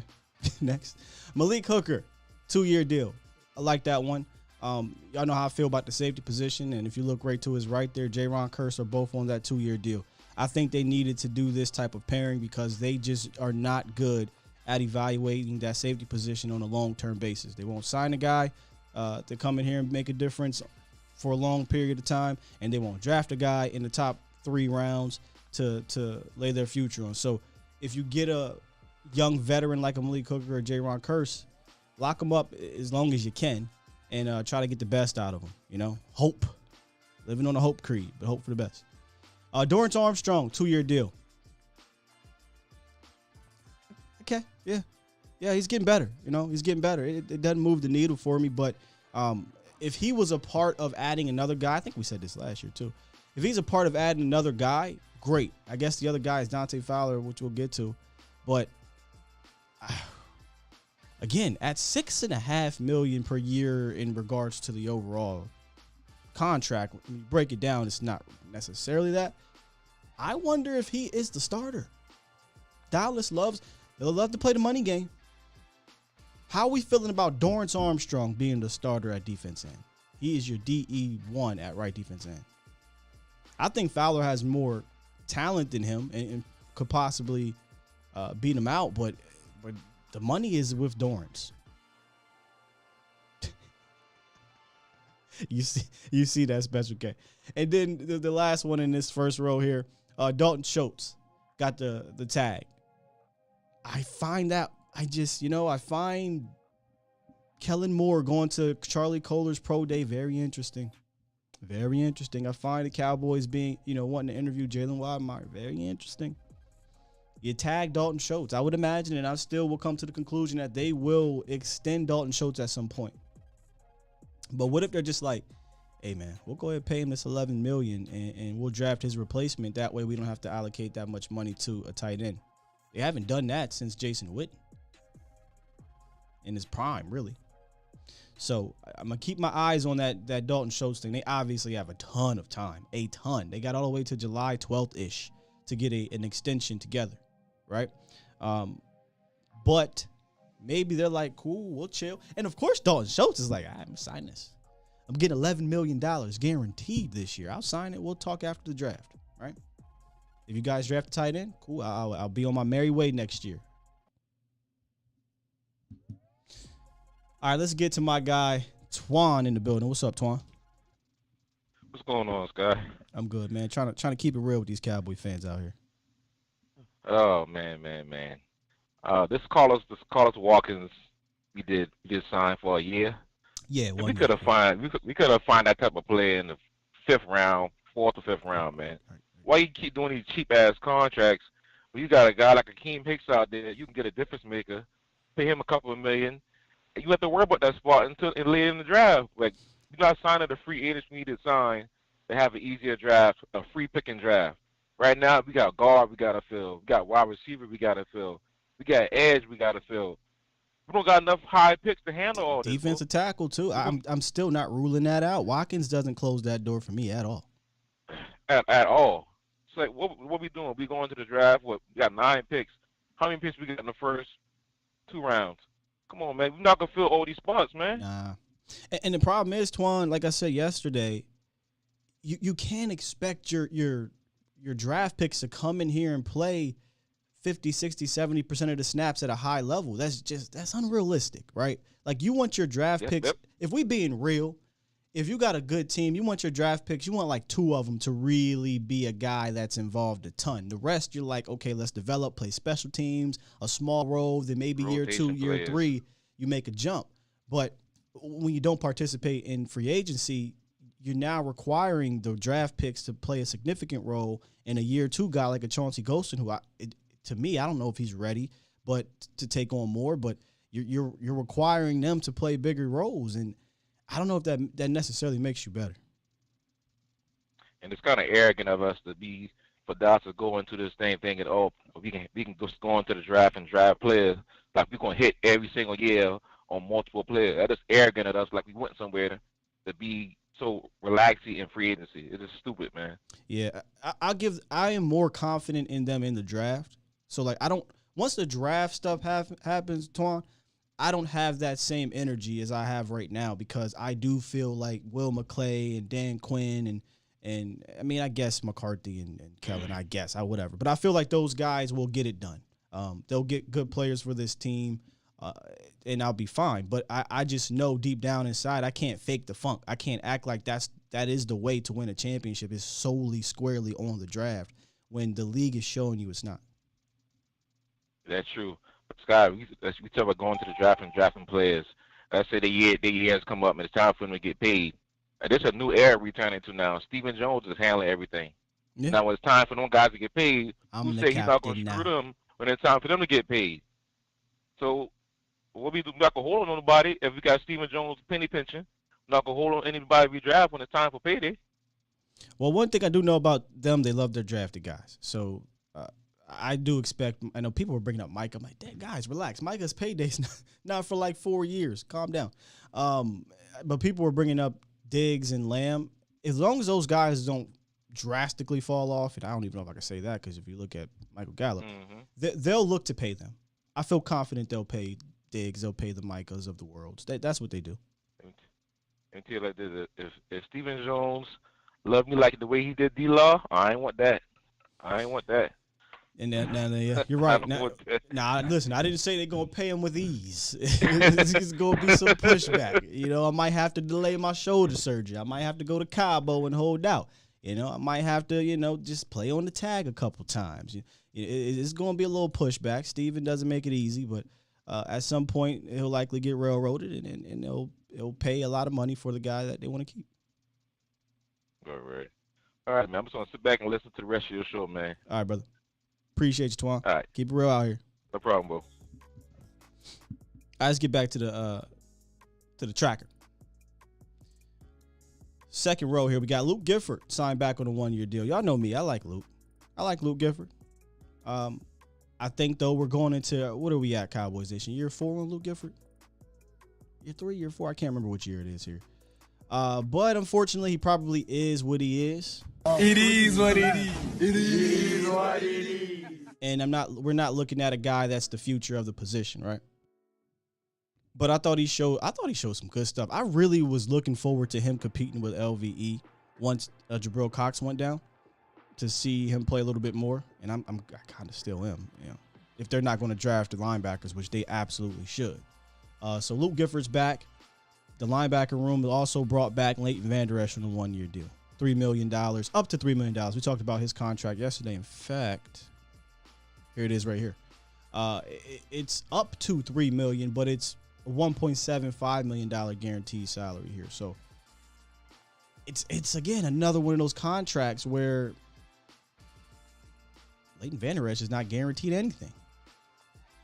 Next. Malik Hooker, 2-year deal. I like that one. Y'all know how I feel about the safety position, and if you look right to his right there, Jaron Kearse are both on that 2-year deal. I think they needed to do this type of pairing because they just are not good at evaluating that safety position on a long-term basis. They won't sign a guy to come in here and make a difference for a long period of time, and they won't draft a guy in the top 3 rounds to lay their future on. So if you get a young veteran like a Malik Hooker or Jaron Kearse, lock them up as long as you can and try to get the best out of them. Hope. Living on a hope creed, but hope for the best. Dorrance Armstrong, 2-year deal. Okay, yeah, he's getting better. He's getting better. It doesn't move the needle for me, but if he was a part of adding another guy, I think we said this last year too. If he's a part of adding another guy, great. I guess the other guy is Dante Fowler, which we'll get to, but again, at $6.5 million per year in regards to the overall contract, when you break it down, it's not necessarily that. I wonder if he is the starter. Dallas they'll love to play the money game. How are we feeling about Dorrance Armstrong being the starter at defense end? He is your DE1 at right defense end. I think Fowler has more talent than him and could possibly beat him out, but the money is with Dorrance. You see that Special K. And then the last one in this first row here, Dalton Schultz got the tag. I find Kellen Moore going to Charlie Kohler's pro day very interesting. Very interesting. I find the Cowboys being, wanting to interview Jalen Wydermyer very interesting. You tag Dalton Schultz. I would imagine, and I still will come to the conclusion that they will extend Dalton Schultz at some point. But what if they're just like, hey, man, we'll go ahead and pay him this $11 million and we'll draft his replacement. That way we don't have to allocate that much money to a tight end. They haven't done that since Jason Witten in his prime, really. So I'm going to keep my eyes on that Dalton Schultz thing. They obviously have a ton of time, a ton. They got all the way to July 12th-ish to get an extension together, right? But maybe they're like, cool, we'll chill. And, of course, Dalton Schultz is like, I'm signing this. I'm getting $11 million guaranteed this year. I'll sign it. We'll talk after the draft, right? If you guys draft a tight end, cool. I'll be on my merry way next year. All right, let's get to my guy, Twan, in the building. What's up, Twan? What's going on, Sky? I'm good, man. Trying to keep it real with these Cowboy fans out here. Oh, man. This Carlos Watkins, we did sign for a year. Yeah, we could have find that type of player in the 4th or 5th round, man. Why you keep doing these cheap ass contracts when you got a guy like Akeem Hicks out there? You can get a difference maker, pay him a couple of million, and you have to worry about that spot until later in the draft. Like You're not signing the free agents we need to sign to have an easier draft, a free picking draft. Right now, we got guard we got to fill. We got wide receiver we got to fill. We got edge we got to fill. We don't got enough high picks to handle all this. Defensive tackle, too. I'm still not ruling that out. Watkins doesn't close that door for me at all. At all. It's like, what we doing? We going to the draft, we got 9 picks. How many picks we got in the first 2 rounds? Come on, man. We're not going to fill all these spots, man. Nah. And the problem is, Twan, like I said yesterday, you can't expect your draft picks to come in here and play 50, 60, 70% of the snaps at a high level. That's unrealistic, right? Like, you want your draft picks. Yep. If we being real, if you got a good team, you want your draft picks, you want like 2 of them to really be a guy that's involved a ton. The rest, you're like, okay, let's develop, play special teams, a small role, then maybe year 2, year players. 3, you make a jump. But when you don't participate in free agency, you're now requiring the draft picks to play a significant role in a year 2 guy like a Chauncey Golston, who to me, I don't know if he's ready, but to take on more. But you're requiring them to play bigger roles, and I don't know if that necessarily makes you better. And it's kind of arrogant of us for Doss to go into this thing thinking, oh, we can just go into the draft and draft players like we're gonna hit every single year on multiple players. That's just arrogant of us, like we went somewhere to be so relaxing in free agency. It's just stupid, man. Yeah, I am more confident in them in the draft. So like once the draft stuff happens, Twan, I don't have that same energy as I have right now because I do feel like Will McClay and Dan Quinn and I mean, I guess McCarthy and Kellen, I guess, whatever. But I feel like those guys will get it done. They'll get good players for this team, and I'll be fine. But I just know deep down inside I can't fake the funk. I can't act like that is the way to win a championship is solely squarely on the draft when the league is showing you it's not. That's true. But Scott, we talk about going to the draft and drafting players. Let's say the years come up and it's time for them to get paid. And there's a new era we're turning to now. Stephen Jones is handling everything. Yeah. Now when it's time for them guys to get paid, who say he's not going to screw them when it's time for them to get paid? So we'll be not going to hold on nobody if we got Stephen Jones penny pinching. Not going to hold on anybody we draft when it's time for payday. Well, one thing I do know about them, they love their drafted guys. So I do expect – I know people were bringing up Micah. I'm like, damn, guys, relax. Micah's payday's not for like 4 years. Calm down. But people were bringing up Diggs and Lamb. As long as those guys don't drastically fall off, and I don't even know if I can say that because if you look at Michael Gallup, they'll look to pay them. I feel confident they'll pay Diggs. They'll pay the Micahs of the world. That's what they do. And tell you like this, if Stephen Jones loved me like the way he did D-Law, I ain't want that. And now, you're right. Now, listen, I didn't say they're going to pay him with ease. It's going to be some pushback. You know, I might have to delay my shoulder surgery. I might have to go to Cabo and hold out. You know, I might have to, just play on the tag a couple times. It's going to be a little pushback. Steven doesn't make it easy, but at some point he'll likely get railroaded, and he'll pay a lot of money for the guy that they want to keep. All right, man. I'm just going to sit back and listen to the rest of your show, man. All right, brother. Appreciate you, Twan. All right. Keep it real out here. No problem, bro. All right, let's get back to the tracker. Second row here, we got Luke Gifford signed back on a 1-year deal. Y'all know me. I like Luke. I like Luke Gifford. I think, though, we're going into, what are we at, Cowboys Nation? Year 4 on Luke Gifford? Year 3, year 4? I can't remember which year it is here. But unfortunately, he probably is what he is. It is what it is. It is what it is. And we're not looking at a guy that's the future of the position, right? But I thought he showed some good stuff. I really was looking forward to him competing with LVE once Jabril Cox went down to see him play a little bit more. And I kind of still am, if they're not going to draft the linebackers, which they absolutely should. So Luke Gifford's back. The linebacker room also brought back Leighton Vander Esch on a 1-year deal. $3 million, up to $3 million. We talked about his contract yesterday. In fact, here it is right here. It's up to $3 million, but it's a $1.75 million guaranteed salary here. So it's again another one of those contracts where Leighton Vander Esch is not guaranteed anything.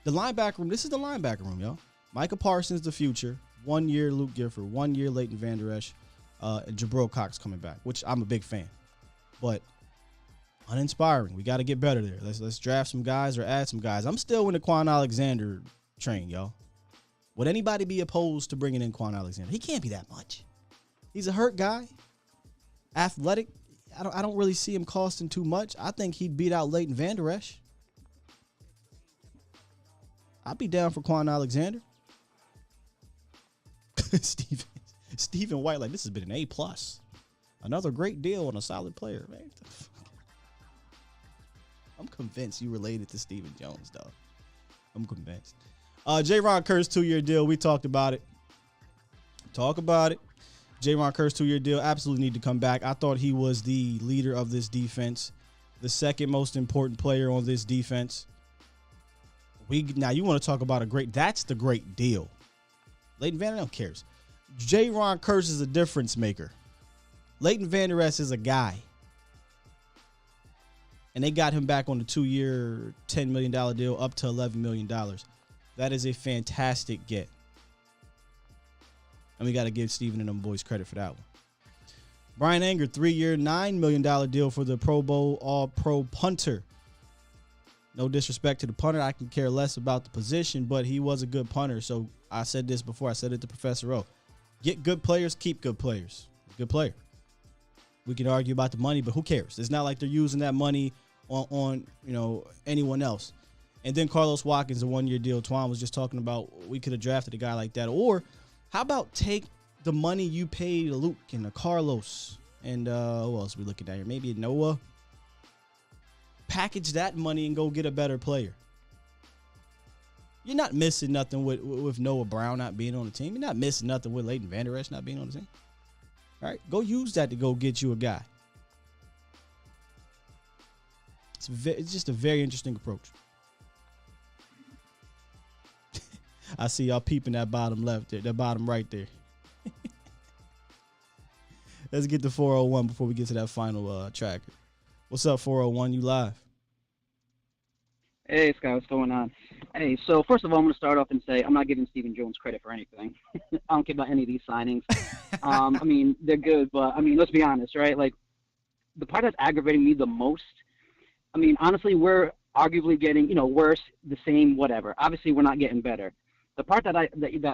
The linebacker room. This is the linebacker room, y'all. Micah Parsons, the future. 1 year Luke Gifford. 1 year Leighton Vander Esch. and Jabril Cox coming back, which I'm a big fan. But uninspiring. We got to get better there. Let's draft some guys or add some guys. I'm still in the Quan Alexander train, y'all. Would anybody be opposed to bringing in Quan Alexander? He can't be that much. He's a hurt guy, athletic. I don't really see him costing too much. I think he'd beat out Leighton Vander Esch. I'd be down for Quan Alexander. Stephen White, like, this has been an A+. Another great deal on a solid player, man. I'm convinced you related to Stephen Jones, dog. I'm convinced. J-Ron Curse 2-year deal. We talked about it. J-Ron Curse 2-year deal. Absolutely need to come back. I thought he was the leader of this defense, the second most important player on this defense. Now you want to talk about that's the great deal. Leighton Vander Esch cares. J-Ron Curse is a difference maker. Leighton Vander Esch is a guy. And they got him back on the 2-year, $10 million deal up to $11 million. That is a fantastic get. And we got to give Steven and them boys credit for that one. Brian Anger, 3-year, $9 million deal for the Pro Bowl All-Pro punter. No disrespect to the punter. I can care less about the position, but he was a good punter. So I said this before. I said it to Professor O. Get good players, keep good players. Good player. We can argue about the money, but who cares? It's not like they're using that money on anyone else. And then Carlos Watkins, a 1-year deal. Twan was just talking about we could have drafted a guy like that. Or how about take the money you paid to Luke and to Carlos and who else we looking at here? Maybe Noah. Package that money and go get a better player. You're not missing nothing with Noah Brown not being on the team. You're not missing nothing with Leighton Vander Esch not being on the team. All right, go use that to go get you a guy. It's just a very interesting approach. I see y'all peeping that bottom left there, that bottom right there. Let's get to 401 before we get to that final tracker. What's up, 401? You live? Hey, Scott, what's going on? Hey, so first of all, I'm going to start off and say I'm not giving Stephen Jones credit for anything. I don't care about any of these signings. I mean, they're good, but, I mean, let's be honest, right? Like, the part that's aggravating me the most, I mean, honestly, we're arguably getting, worse, the same, whatever. Obviously, we're not getting better. The part that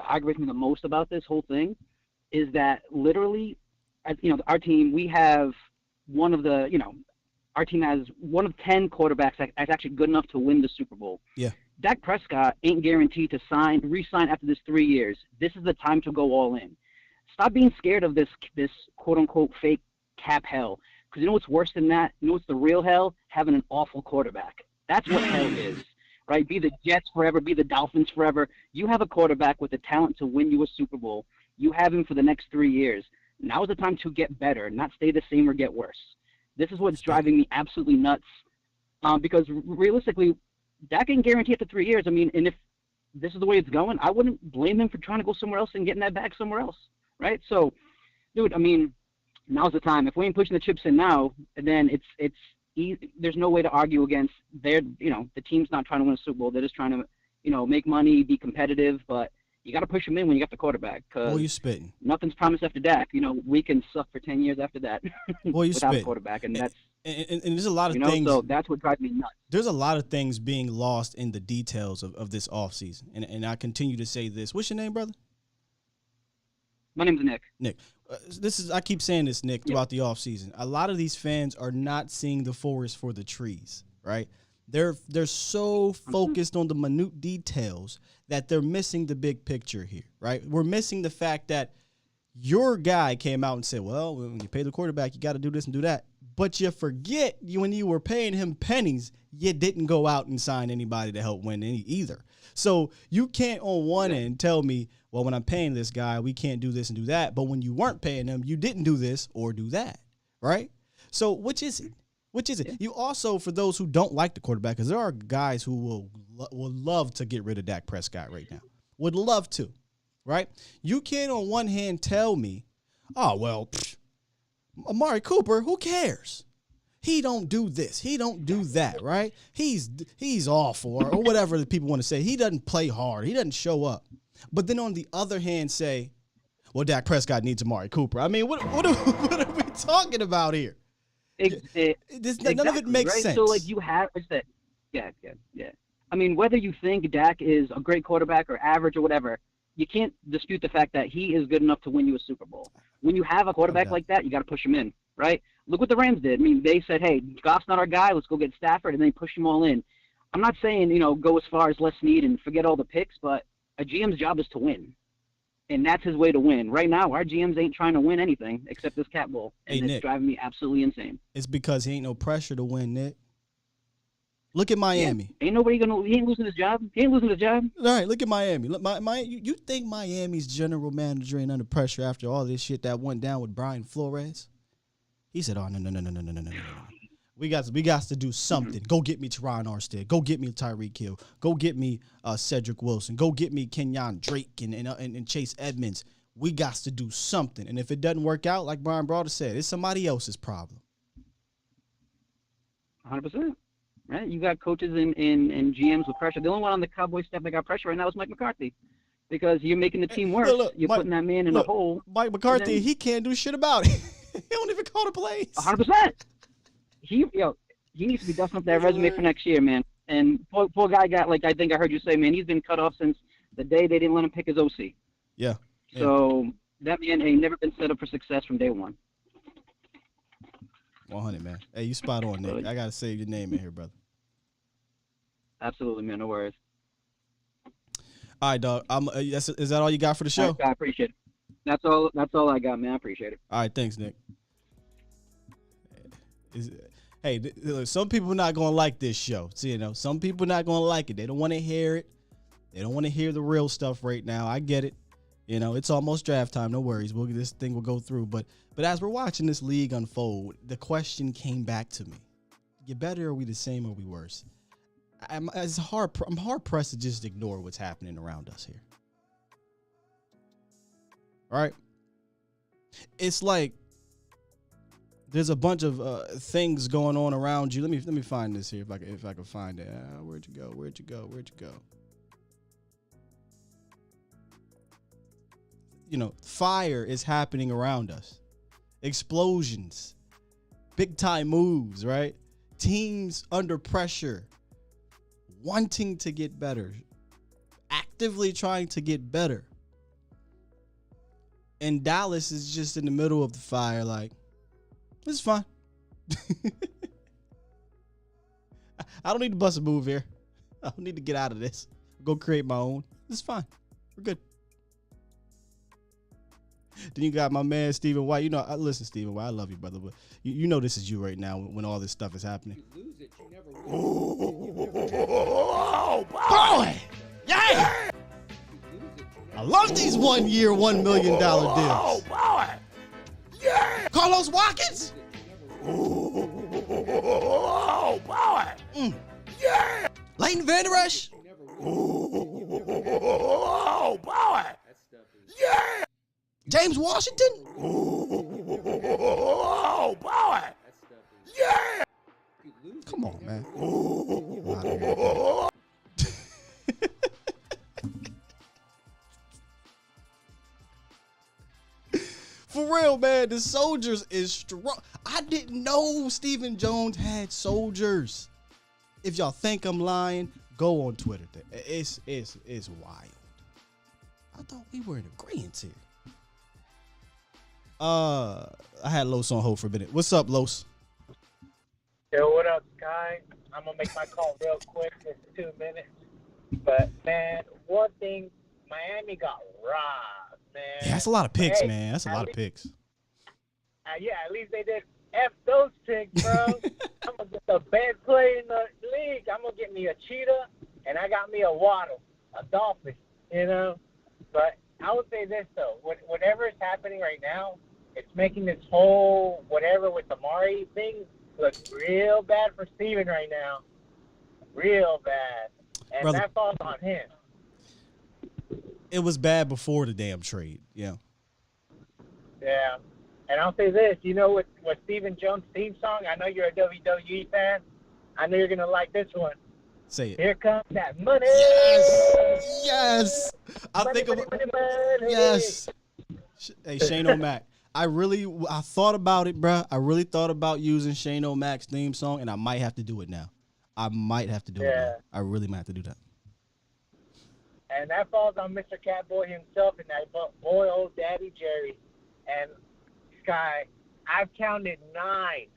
aggravates me the most about this whole thing is that literally, our team, we have one of the, our team has one of 10 quarterbacks that's actually good enough to win the Super Bowl. Yeah. Dak Prescott ain't guaranteed to re-sign after this 3 years. This is the time to go all in. Stop being scared of this quote-unquote fake cap hell. Because you know what's worse than that? You know what's the real hell? Having an awful quarterback. That's what hell is, right? Be the Jets forever, be the Dolphins forever. You have a quarterback with the talent to win you a Super Bowl. You have him for the next 3 years. Now is the time to get better, not stay the same or get worse. This is what's driving me absolutely nuts because realistically, Dak ain't guaranteed after 3 years. I mean, and if this is the way it's going, I wouldn't blame him for trying to go somewhere else and getting that bag somewhere else, right? So, dude, I mean, now's the time. If we ain't pushing the chips in now, then it's easy. There's no way to argue against the team's not trying to win a Super Bowl. They're just trying to, make money, be competitive, but you got to push them in when you got the quarterback. Boy, you spitting. Nothing's promised after Dak. We can suck for 10 years after that. Boy, you without spitting. a quarterback, and that's and there's a lot of things. So that's what drives me nuts. There's a lot of things being lost in the details of this offseason. And I continue to say this. What's your name, brother? My name's Nick. Nick. I keep saying this, Nick, throughout the offseason. A lot of these fans are not seeing the forest for the trees, right? They're so focused on the minute details that they're missing the big picture here, right? We're missing the fact that your guy came out and said, well, when you pay the quarterback, you got to do this and do that. But you forget when you were paying him pennies, you didn't go out and sign anybody to help win either. So you can't on one end tell me, well, when I'm paying this guy, we can't do this and do that. But when you weren't paying him, you didn't do this or do that, right? So which is it? Which is it? You also, for those who don't like the quarterback, because there are guys who will love to get rid of Dak Prescott right now. Would love to, right? You can't on one hand tell me, oh, well, Amari Cooper, who cares? He don't do this. He don't do that, right? He's awful or whatever the people want to say. He doesn't play hard. He doesn't show up. But then on the other hand say, well, Dak Prescott needs Amari Cooper. I mean, what are we talking about here? None of it makes sense. So, like, you have that. Yeah. I mean, whether you think Dak is a great quarterback or average or whatever, you can't dispute the fact that he is good enough to win you a Super Bowl. When you have a quarterback like that, you got to push him in, right? Look what the Rams did. I mean, they said, hey, Goff's not our guy. Let's go get Stafford, and then push them all in. I'm not saying, go as far as Les Snead and forget all the picks, but a GM's job is to win. And that's his way to win. Right now, our GMs ain't trying to win anything except this Cat Bowl. And it's driving me absolutely insane. It's because he ain't no pressure to win, Nick. Look at Miami. Yeah. He ain't losing his job. All right, look at Miami. Look, you think Miami's general manager ain't under pressure after all this shit that went down with Brian Flores? He said, oh, no. We got to do something. Go get me Teron Armstead. Go get me Tyreek Hill. Go get me Cedric Wilson. Go get me Kenyon Drake and Chase Edmonds. We got to do something. And if it doesn't work out, like Brian Broader said, it's somebody else's problem. 100%. Right? You got coaches and GMs with pressure. The only one on the Cowboys staff that got pressure right now is Mike McCarthy. Because you're making the team worse. You're putting that man in a hole. Mike McCarthy, he can't do shit about it. He don't even call the plays. 100%. He needs to be dusting up that resume for next year, man. And poor guy got, like I think I heard you say, man, he's been cut off since the day they didn't let him pick his OC. Yeah. So that man ain't never been set up for success from day one. 100, man. Hey, you spot on, Nick. I got to save your name in here, brother. Absolutely, man. No worries. All right, dog. Is that all you got for the show? I appreciate it. That's all I got, man. I appreciate it. All right, thanks, Nick. Hey, look, some people are not going to like this show. So, some people are not going to like it. They don't want to hear it. They don't want to hear the real stuff right now. I get it. It's almost draft time. No worries. This thing will go through. But as we're watching this league unfold, the question came back to me. You better, or are we the same, or are we worse? I'm hard pressed to just ignore what's happening around us here. All right. It's like there's a bunch of things going on around you. Let me find this here if I can find it. Where'd you go? Fire is happening around us. Explosions. Big time moves, right? Teams under pressure. Wanting to get better. Actively trying to get better. And Dallas is just in the middle of the fire like, it's fine. I don't need to bust a move here. I don't need to get out of this. Go create my own. It's fine. We're good. Then you got my man, Stephen White. Listen, Stephen White, I love you, brother, but you know this is you right now when all this stuff is happening. You lose it, you never win. Oh, boy! Yeah! I love these 1 year, $1 million deals. Oh, boy! Yeah! Carlos Watkins? Oh, boy! Yeah! Leighton Vander Esch? Oh, boy! Yeah! James Washington? Oh, boy! Yeah! Come on, man. For real, man, the soldiers is strong. I didn't know Stephen Jones had soldiers. If y'all think I'm lying, go on Twitter. It's wild. I thought we were in agreement here. I had Los on hold for a minute. What's up, Los? Yo, what up, Sky? I'm gonna make my call real quick, just 2 minutes. But man, one thing, Miami got robbed, man. Yeah, that's a lot of picks, man. That's a lot of picks. Yeah, at least they did F those picks, bro. I'm gonna get the best player in the league. I'm gonna get me a cheetah, and I got me a waddle, a dolphin, But I would say this though, whatever is happening right now, it's making this whole whatever with the Amari thing look real bad for Steven right now. Real bad. And Brother, that falls on him. It was bad before the damn trade. Yeah. Yeah. And I'll say this, what Stephen Jones' theme song, I know you're a WWE fan. I know you're going to like this one. Say it. Here comes that money. Yes. Yes. Money. Yes. Hey, Shane O'Mac. I thought about it, bruh. I really thought about using Shane O'Mac's theme song, and I might have to do it now. I might have to do it now. I really might have to do that. And that falls on Mr. Catboy himself and that boy, old Daddy Jerry. And Sky, I've counted 9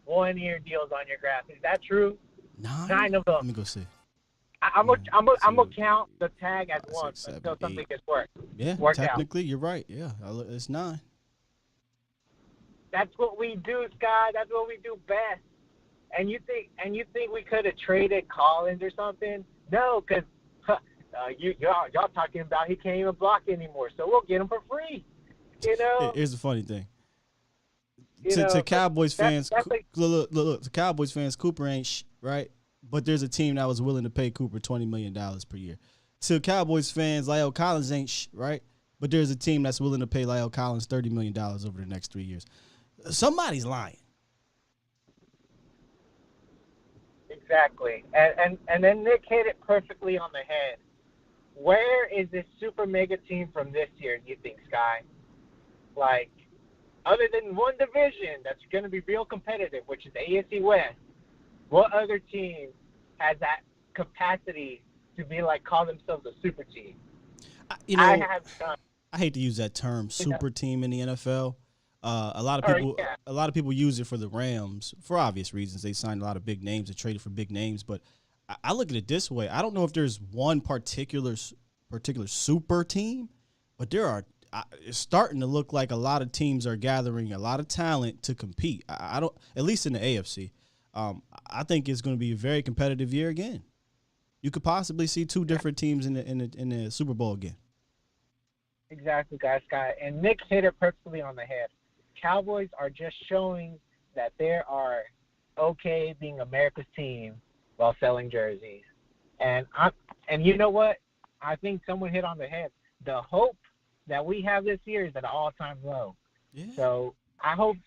one-year deals on your graph. Is that true? 9 of them. Let me go see. I'm gonna count the tag as 1 until something gets worked. Yeah, technically, you're right. Yeah, it's 9. That's what we do, Sky. That's what we do best. And you think we could have traded Collins or something? No, because y'all talking about he can't even block anymore, so we'll get him for free. You know. Here's the funny thing. To Cowboys fans, look, to Cowboys fans, Cooper ain't right, but there's a team that was willing to pay Cooper $20 million per year. To Cowboys fans, La'el Collins ain't right, but there's a team that's willing to pay La'el Collins $30 million over the next 3 years. Somebody's lying. Exactly, and then Nick hit it perfectly on the head. Where is this super mega team from this year, do you think, Sky? Like, other than one division that's going to be real competitive, which is the AFC West, what other team has that capacity to be like, call themselves a super team? I hate to use that term, super team in the NFL. A lot of people use it for the Rams for obvious reasons. They signed a lot of big names and traded for big names, but I look at it this way. I don't know if there's one particular super team, but it's starting to look like a lot of teams are gathering a lot of talent to compete. I don't, at least in the AFC. I think it's going to be a very competitive year again. You could possibly see 2 different teams in the Super Bowl again. Exactly, guys, Scott. And Nick hit it perfectly on the head. Cowboys are just showing that they are okay being America's team while selling jerseys. And you know what? I think someone hit on the head. The hope that we have this year is at an all-time low. Yeah. So I hope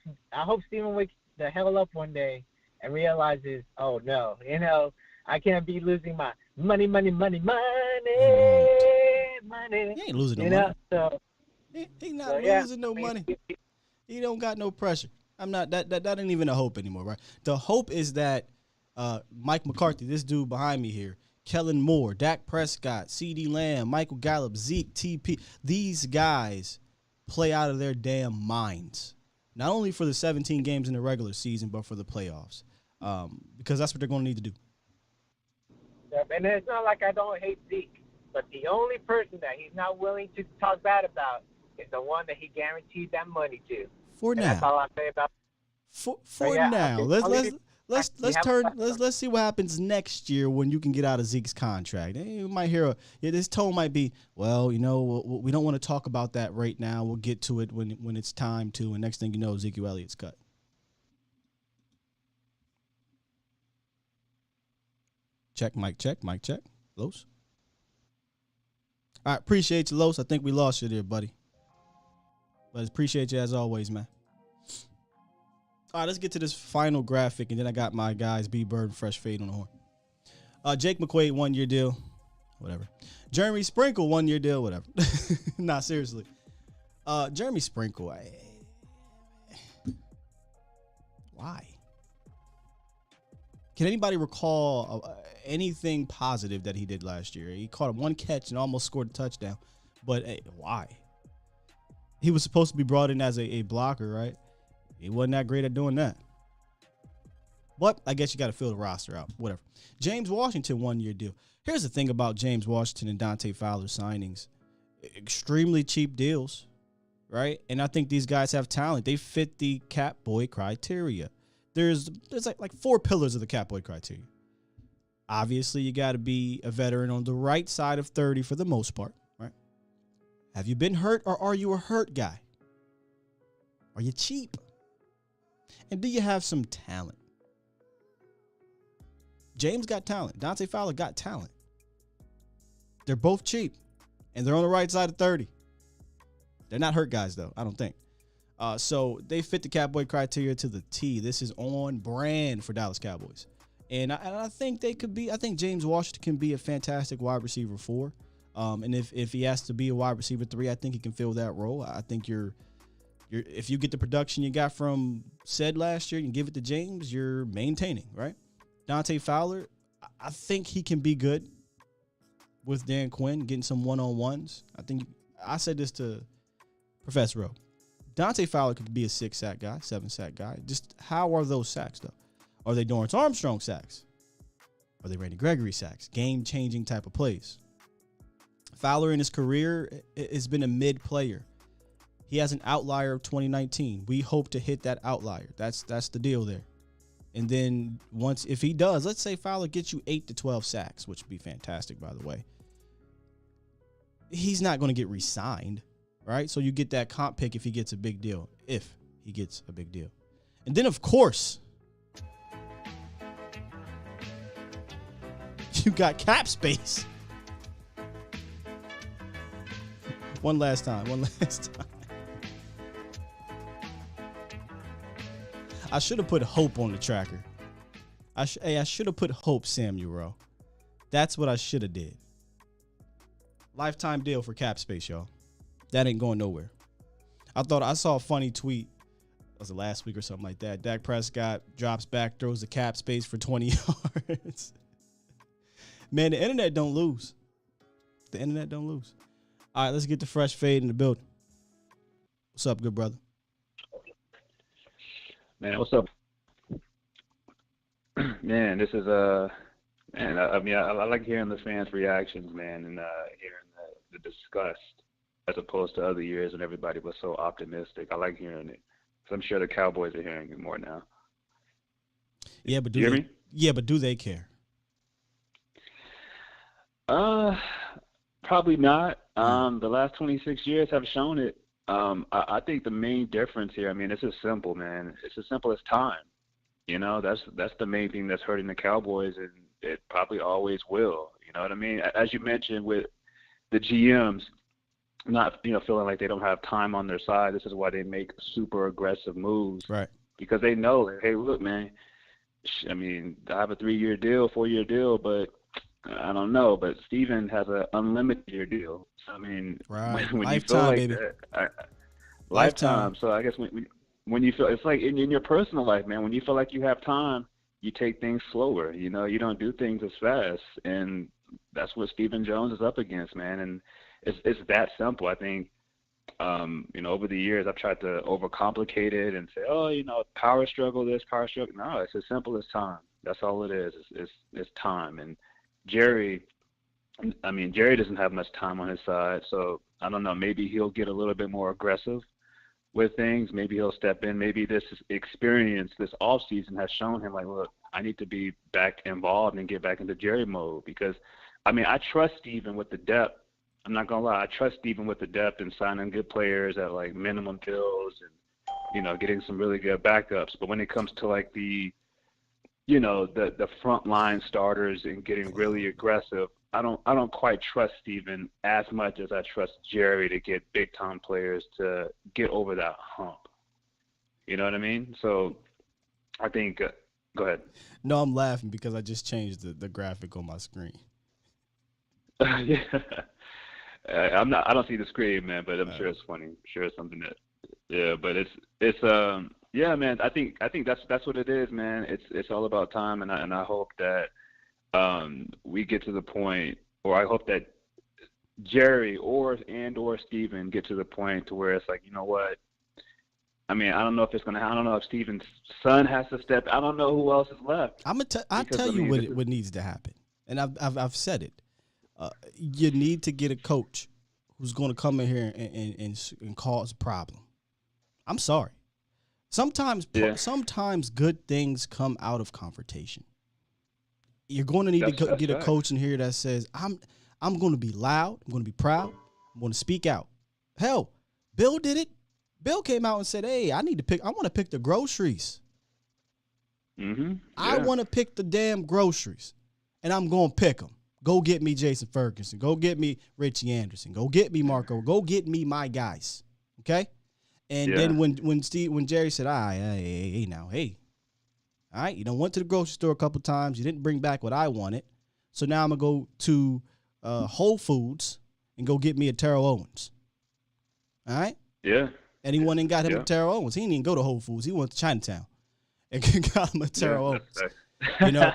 Steven wakes the hell up one day and realizes, oh no, I can't be losing my money. He ain't losing no money. So he not losing no money. He don't got no pressure. I'm not that ain't even a hope anymore, right? The hope is that Mike McCarthy, this dude behind me here, Kellen Moore, Dak Prescott, CeeDee Lamb, Michael Gallup, Zeke, TP, these guys play out of their damn minds. Not only for the 17 games in the regular season, but for the playoffs. Because that's what they're going to need to do. Yeah, and it's not like I don't hate Zeke, but the only person that he's not willing to talk bad about is the one that he guaranteed that money to. For now. That's all I say about. For now, let's see what happens next year when you can get out of Zeke's contract. You might hear this tone might be, well, we don't want to talk about that right now. We'll get to it when it's time to. And next thing you know, Ezekiel Elliott's cut. Check, mic check. Los. All right, appreciate you, Los. I think we lost you there, buddy. But appreciate you as always, man. All right, let's get to this final graphic, and then I got my guys B Bird and Fresh Fade on the horn. Jake McQuaid, 1-year deal, whatever. Jeremy Sprinkle, 1-year deal, whatever. Nah, seriously. Jeremy Sprinkle, why? Can anybody recall anything positive that he did last year? He caught 1 catch and almost scored a touchdown, but why? He was supposed to be brought in as a blocker, right? He wasn't that great at doing that. But I guess you got to fill the roster out. Whatever. James Washington, 1-year deal. Here's the thing about James Washington and Dante Fowler signings. Extremely cheap deals, right? And I think these guys have talent. They fit the Cat Boy criteria. There's like 4 pillars of the Cat Boy criteria. Obviously, you got to be a veteran on the right side of 30 for the most part, right? Have you been hurt, or are you a hurt guy? Are you cheap? And do you have some talent? James got talent. Dante Fowler got talent. They're both cheap, and they're on the right side of 30. They're not hurt guys, though, I don't think. So they fit the Cowboy criteria to the T. This is on brand for Dallas Cowboys. And I think they could be. I think James Washington can be a fantastic wide receiver 4. And if he has to be a wide receiver 3, I think he can fill that role. I think if you get the production you got from said last year and give it to James, you're maintaining, right? Dante Fowler, I think he can be good with Dan Quinn, getting some one-on-ones. I said this to Professor O. Dante Fowler could be a 6-sack guy, 7-sack guy. Just how are those sacks, though? Are they Dorrance Armstrong sacks? Are they Randy Gregory sacks? Game-changing type of plays. Fowler in his career has been a mid player. He has an outlier of 2019. We hope to hit that outlier. That's the deal there. And then if he does, let's say Fowler gets you 8 to 12 sacks, which would be fantastic, by the way. He's not going to get re-signed, right? So you get that comp pick if he gets a big deal. If he gets a big deal. And then, of course, you got cap space. One last time. I should have put hope on the tracker. I should have put hope, Samuel. That's what I should have did. Lifetime deal for cap space, y'all. That ain't going nowhere. I saw a funny tweet. Was it last week or something like that? Dak Prescott drops back, throws the cap space for 20 yards. Man, the internet don't lose. The internet don't lose. All right, let's get the fresh fade in the building. What's up, good brother? Man, what's up? Man, this is man. I like hearing the fans' reactions, man, and hearing the disgust as opposed to other years when everybody was so optimistic. I like hearing it. So I'm sure the Cowboys are hearing it more now. Yeah, but do they? Yeah, but do they care? Probably not. The last 26 years have shown it. I think the main difference here, I mean, it's as simple, man. It's as simple as time. You know, that's the main thing that's hurting the Cowboys, and it probably always will. You know what I mean? As you mentioned with the GMs not, feeling like they don't have time on their side, this is why they make super aggressive moves. Right. Because they know, hey, look, man, I mean, I have a 3-year deal, 4-year deal, but I don't know. But Steven has an unlimited year deal. I mean, right. when Lifetime, you feel like baby. Lifetime. So I guess when you feel, it's like in your personal life, man, when you feel like you have time, you take things slower. You don't do things as fast. And that's what Stephen Jones is up against, man. And it's that simple. I think, over the years, I've tried to overcomplicate it and say, power struggle, this, power struggle. No, it's as simple as time. That's all it is. It's time. And Jerry doesn't have much time on his side. So I don't know, maybe he'll get a little bit more aggressive with things. Maybe he'll step in. Maybe this experience, this offseason has shown him, like, look, I need to be back involved and get back into Jerry mode because, I trust Steven with the depth. I'm not going to lie. I trust Steven with the depth and signing good players at, like, minimum deals and, getting some really good backups. But when it comes to, like, the frontline starters and getting really aggressive, I don't quite trust Steven as much as I trust Jerry to get big time players to get over that hump. You know what I mean? So I think go ahead. No, I'm laughing because I just changed the graphic on my screen. Yeah. I don't see the screen, man, but I'm sure it's funny. I'm sure it's something that but it's yeah, man. I think that's what it is, man. It's all about time, and I hope that we get to the point, or I hope that Jerry or Steven get to the point to where it's like, you know what? I don't know if I don't know if Steven's son has to step. I don't know who else is left. I'll tell you what needs to happen, and I've said it. You need to get a coach who's going to come in here and cause a problem. I'm sorry. Sometimes good things come out of confrontation. You're going to need to get a coach in here that says, I'm going to be loud. I'm going to be proud. I'm going to speak out. Hell, Bill did it. Bill came out and said, hey, I want to pick the groceries. Mm-hmm. Yeah. I want to pick the damn groceries, and I'm going to pick them. Go get me Jason Ferguson. Go get me Richie Anderson. Go get me Marco. Go get me my guys. Okay? And then when Jerry said, hey, all right, you done went to the grocery store a couple times. You didn't bring back what I wanted. So now I'm going to go to Whole Foods and go get me a Terrell Owens. All right? Yeah. And he went and got him Yeah. a Terrell Owens. He didn't even go to Whole Foods. He went to Chinatown and got him a Terrell Owens. That's You know,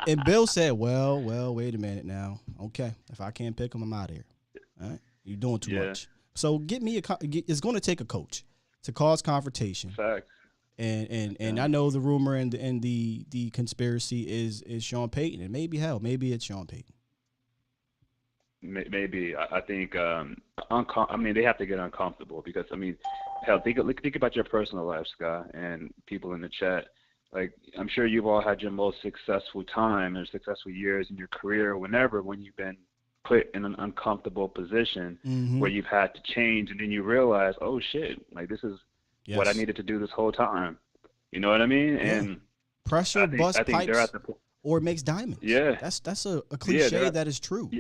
and Bill said, well, wait a minute now. Okay, if I can't pick him, I'm out of here. All right? You're doing too much. So it's going to take a coach to cause confrontation. Facts. And I know the rumor and the conspiracy is Sean Payton, and maybe it's Sean Payton. Maybe I think I mean, they have to get uncomfortable because I mean, hell, think about your personal life, Scott, and people in the chat. Like, I'm sure you've all had your most successful time or successful years in your career, when you've been put in an uncomfortable position where you've had to change, and then you realize, oh shit, like this is what I needed to do this whole time. You know what I mean? Yeah. And Pressure busts pipes they're at the point. Or makes diamonds. Yeah. That's a cliche that is true.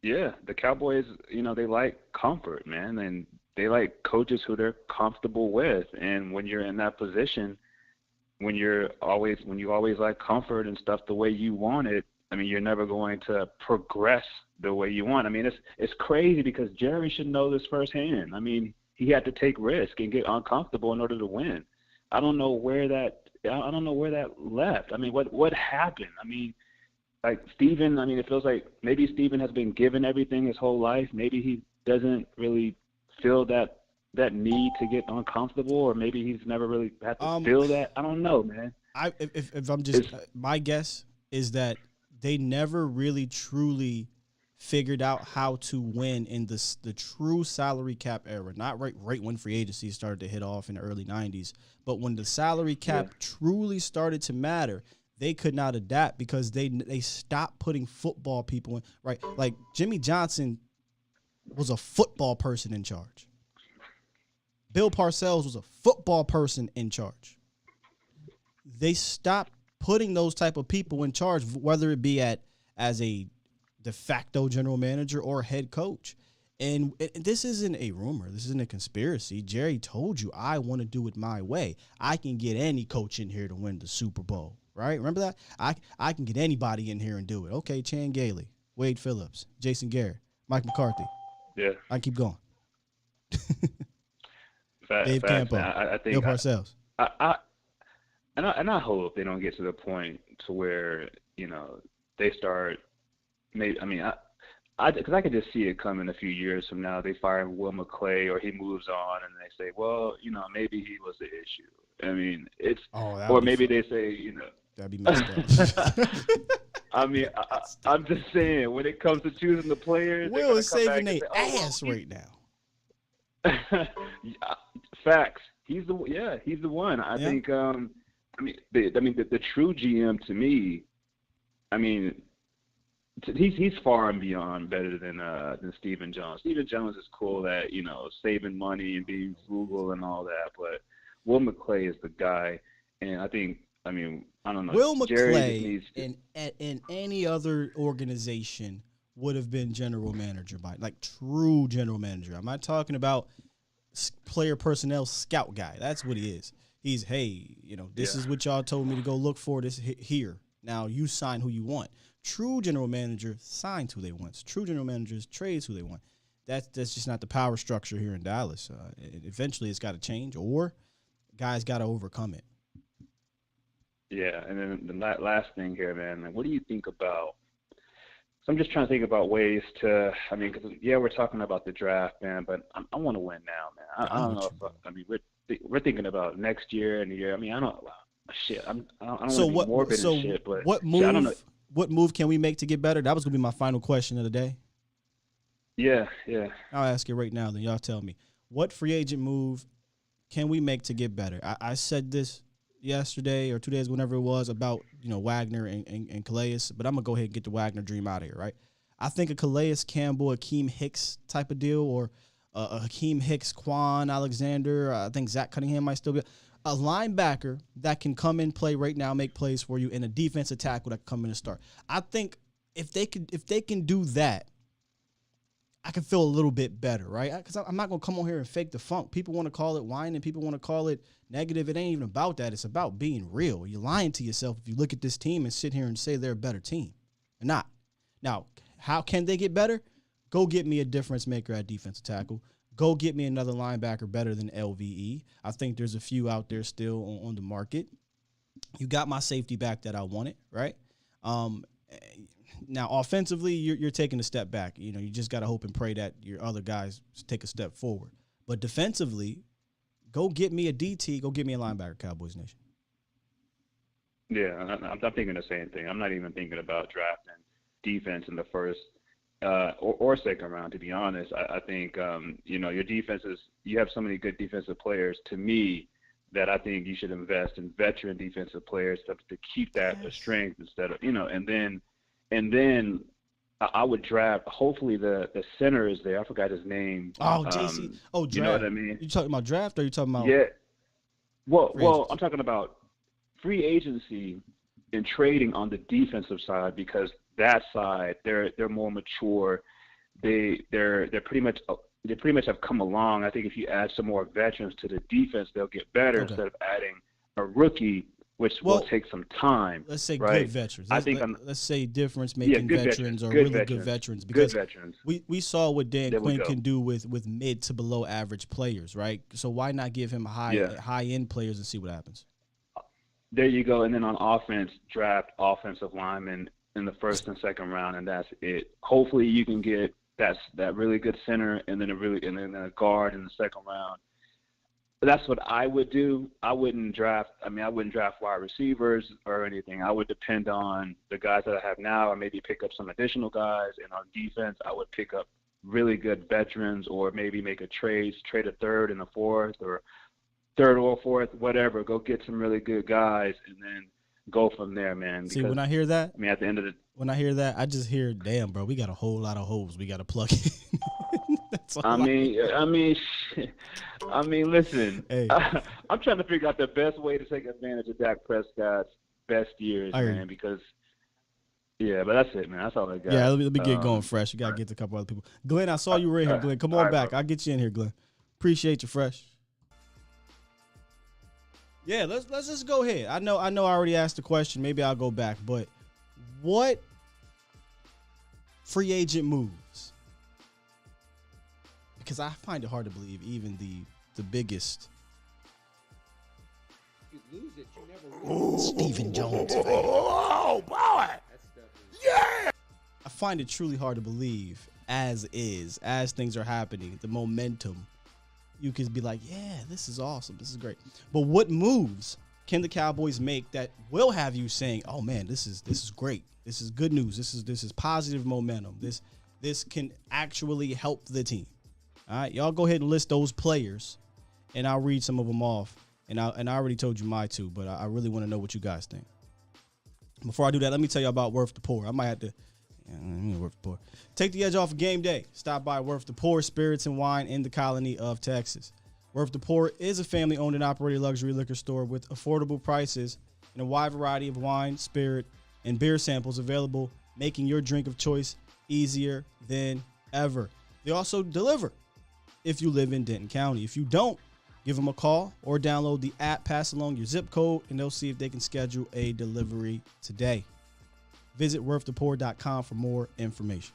Yeah, the Cowboys, you know, they like comfort, man, and they like coaches who they're comfortable with. And when you're in that position, when you always like comfort and stuff the way you want it, I mean, you're never going to progress the way you want. I mean, it's crazy because Jerry should know this firsthand. I mean, he had to take risk and get uncomfortable in order to win. I don't know where that left. I mean, what happened? I mean, like Steven, I mean, it feels like maybe Steven has been given everything his whole life. Maybe he doesn't really feel that need to get uncomfortable, or maybe he's never really had to feel that. I don't know, man. If I'm just, my guess is that they never really truly figured out how to win in the true salary cap era. Not right when free agency started to hit off in the early 90s, but when the salary cap truly started to matter, they could not adapt because they stopped putting football people in, right? Like Jimmy Johnson was a football person in charge. Bill Parcells was a football person in charge. They stopped putting those type of people in charge, whether it be as a de facto general manager or head coach. And this isn't a rumor. This isn't a conspiracy. Jerry told you, I want to do it my way. I can get any coach in here to win the Super Bowl, right? Remember that? I can get anybody in here and do it. Okay, Chan Gailey, Wade Phillips, Jason Garrett, Mike McCarthy. Yeah. I can keep going. Dave Campo, I think Bill Parcells. And I hope they don't get to the point to where, you know, they start maybe, I mean, because I could just see it coming a few years from now. They fire Will McClay or he moves on and they say, well, you know, maybe he was the issue. I mean, it's, or maybe they say, you know. That'd be messed up. I mean, I'm just saying, when it comes to choosing the players. Will is saving their ass right now. Facts. He's the one. I think. The true GM to me. I mean, he's far and beyond better than Stephen Jones. Stephen Jones is cool at, you know, saving money and being frugal and all that, but Will McClay is the guy, and I think. I mean, I don't know. Will McClay in any other organization would have been general manager true general manager. I'm not talking about player personnel scout guy. That's what he is. He's, hey, you know, this is what y'all told me to go look for this here. Now you sign who you want. True general manager signs who they want. True general managers trades who they want. That's just not the power structure here in Dallas. Eventually it's got to change, or guys got to overcome it. Yeah, and then the last thing here, man, like, what do you think about – so I'm just trying to think about ways to – I mean, because, we're talking about the draft, man, but I want to win now, man. I don't know if – we're thinking about next year and the year. I mean, I don't – shit, I don't want to be morbid and shit, but what move, I don't know. What move can we make to get better? That was going to be my final question of the day. Yeah. I'll ask it right now, then y'all tell me. What free agent move can we make to get better? I said this yesterday or 2 days, whenever it was, about, you know, Wagner and Calais, but I'm going to go ahead and get the Wagner dream out of here, right? I think a Calais Campbell, Akeem Hicks type of deal, or a Hakeem Hicks, Quan Alexander, I think Zach Cunningham might still be a linebacker that can come in, play right now, make plays for you, and a defensive tackle that can come in and start. I think if they can do that, I can feel a little bit better, right? Because I'm not going to come on here and fake the funk. People want to call it whining. People want to call it negative. It ain't even about that. It's about being real. You're lying to yourself if you look at this team and sit here and say they're a better team. They're not. Now, How can they get better? Go get me a difference maker at defensive tackle. Go get me another linebacker better than LVE. I think there's a few out there still on the market. You got my safety back that I wanted, right? Now, offensively, you're taking a step back. You know, you just got to hope and pray that your other guys take a step forward. But defensively, go get me a DT. Go get me a linebacker, Cowboys Nation. Yeah, I'm thinking the same thing. I'm not even thinking about drafting defense in the first or second round, to be honest. I think, your defenses, you have so many good defensive players, to me, that I think you should invest in veteran defensive players to keep that a strength instead of, and then I would draft, hopefully the center is there. I forgot his name. Oh, JC. Draft. You know what I mean? You talking about draft or you talking about? Yeah. Well, I'm talking about free agency and trading on the defensive side, because that side, they're more mature. They're pretty much have come along. I think if you add some more veterans to the defense, they'll get better instead of adding a rookie, which will take some time. Let's say right? good veterans. Let's say difference-making veterans or really good veterans. Because good veterans. We saw what Dan Quinn can do with mid to below average players, right? So why not give him high-end players and see what happens? There you go. And then on offense, draft offensive linemen in the first and second round, and that's it. Hopefully you can get that really good center and then a guard in the second round. But that's what I would do. I wouldn't draft wide receivers or anything. I would depend on the guys that I have now, or maybe pick up some additional guys. And on defense, I would pick up really good veterans, or maybe make a trade a third and a fourth, or third or fourth, whatever. Go get some really good guys and then go from there, man. See, when I hear that, at the end of when I hear that, I just hear, damn, bro, we got a whole lot of holes we got to plug in. That's all I mean, listen, hey. I'm trying to figure out the best way to take advantage of Dak Prescott's best years, man, because, but that's it, man. That's all I got. Yeah, let me get going fresh. You got to get to a couple other people. Glenn, I saw you were in here, Glenn. Come on back. Bro. I'll get you in here, Glenn. Appreciate you, fresh. Yeah, let's just go ahead. I know I already asked the question. Maybe I'll go back, but what free agent moves? Because I find it hard to believe even the biggest You lose it, you never win. Stephen Jones. Oh, boy! Yeah! I find it truly hard to believe as things are happening, the momentum. You could be like, yeah, this is awesome. This is great. But what moves can the Cowboys make that will have you saying, oh, man, this is great. This is good news. This is positive momentum. This can actually help the team. All right, y'all go ahead and list those players, and I'll read some of them off. And I already told you my two, but I really want to know what you guys think. Before I do that, let me tell you about Worth the Poor. I might have to Worth the Poor. Take the edge off of game day. Stop by Worth the Poor Spirits and Wine in the colony of Texas. Worth the Poor is a family-owned and operated luxury liquor store with affordable prices and a wide variety of wine, spirit, and beer samples available, making your drink of choice easier than ever. They also deliver if you live in Denton County. If you don't, give them a call or download the app, pass along your zip code, and they'll see if they can schedule a delivery today. Visit worththepoor.com for more information.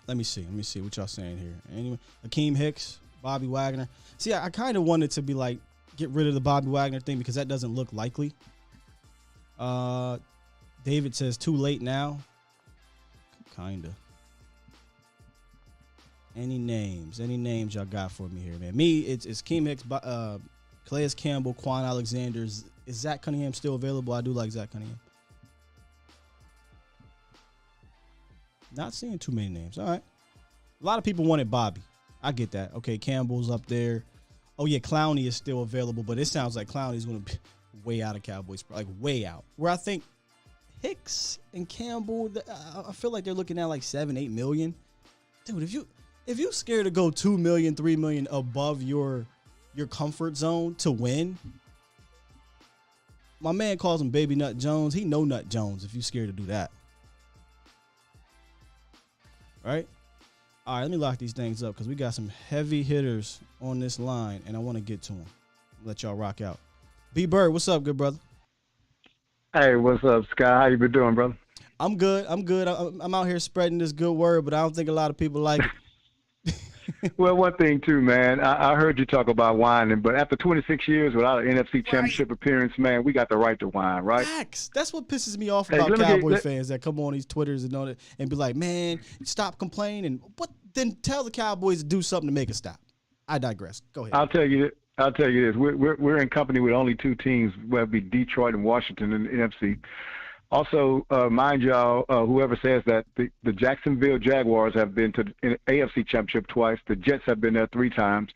Let me see what y'all saying here. Anyone? Akeem Hicks, Bobby Wagner. See, I kind of wanted to be like, get rid of the Bobby Wagner thing because that doesn't look likely. David says too late now. Kinda. Any names y'all got for me here, man? Me, it's Akeem Hicks, Calais Campbell, Quan Alexander. Is Zach Cunningham still available? I do like Zach Cunningham. Not seeing too many names. All right. A lot of people wanted Bobby. I get that. Okay, Campbell's up there. Oh, yeah, Clowney is still available, but it sounds like Clowney's going to be way out of Cowboys, like way out. Where I think Hicks and Campbell, I feel like they're looking at like 7-8 million. Dude, if you scared to go 2 million, 3 million above your comfort zone to win, my man calls him Baby Nut Jones. He know Nut Jones if you scared to do that. Right? All right, let me lock these things up because we got some heavy hitters on this line, and I want to get to them. Let y'all rock out. B. Bird, what's up, good brother? Hey, what's up, Sky? How you been doing, brother? I'm good. I'm out here spreading this good word, but I don't think a lot of people like it. Well, one thing too, man. I heard you talk about whining, but after 26 years without an NFC Championship appearance, man, we got the right to whine, right? Facts. That's what pisses me off about Cowboy fans that come on these Twitters and all that and be like, man, stop complaining. What? Then tell the Cowboys to do something to make it stop. I digress. Go ahead. I'll tell you this. We're in company with only two teams, whether it be Detroit and Washington in the NFC. Also, mind y'all, whoever says that the Jacksonville Jaguars have been to the AFC Championship twice. The Jets have been there 3 times.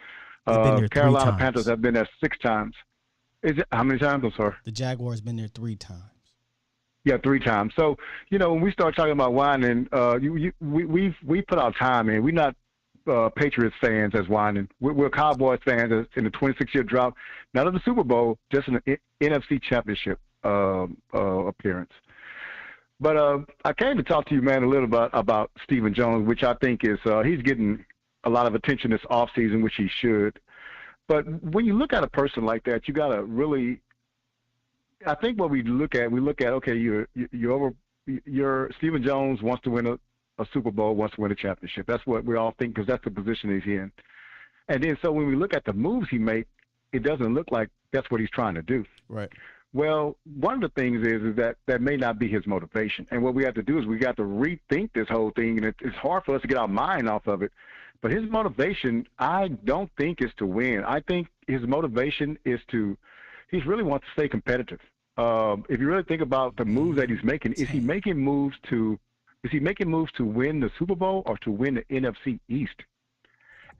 Carolina Panthers have been there 6 times. Is it how many times? I'm sorry. The Jaguars been there 3 times. Yeah, 3 times. So, when we start talking about whining, we put our time in. We're not Patriots fans as whining. We're Cowboys fans in the 26-year drought, not of the Super Bowl, just an NFC Championship appearance. But I came to talk to you, man, a little bit about Stephen Jones, which I think is he's getting a lot of attention this offseason, which he should. But when you look at a person like that, you got to really – I think what we look at, okay, you're Stephen Jones wants to win a Super Bowl, wants to win a championship. That's what we all think because that's the position he's in. And then so when we look at the moves he makes, it doesn't look like that's what he's trying to do. Right. Well, one of the things is that may not be his motivation. And what we have to do is we got to rethink this whole thing, and it's hard for us to get our mind off of it. But his motivation, I don't think, is to win. I think his motivation is he really wants to stay competitive. If you really think about the moves that he's making, is he making moves to win the Super Bowl or to win the NFC East?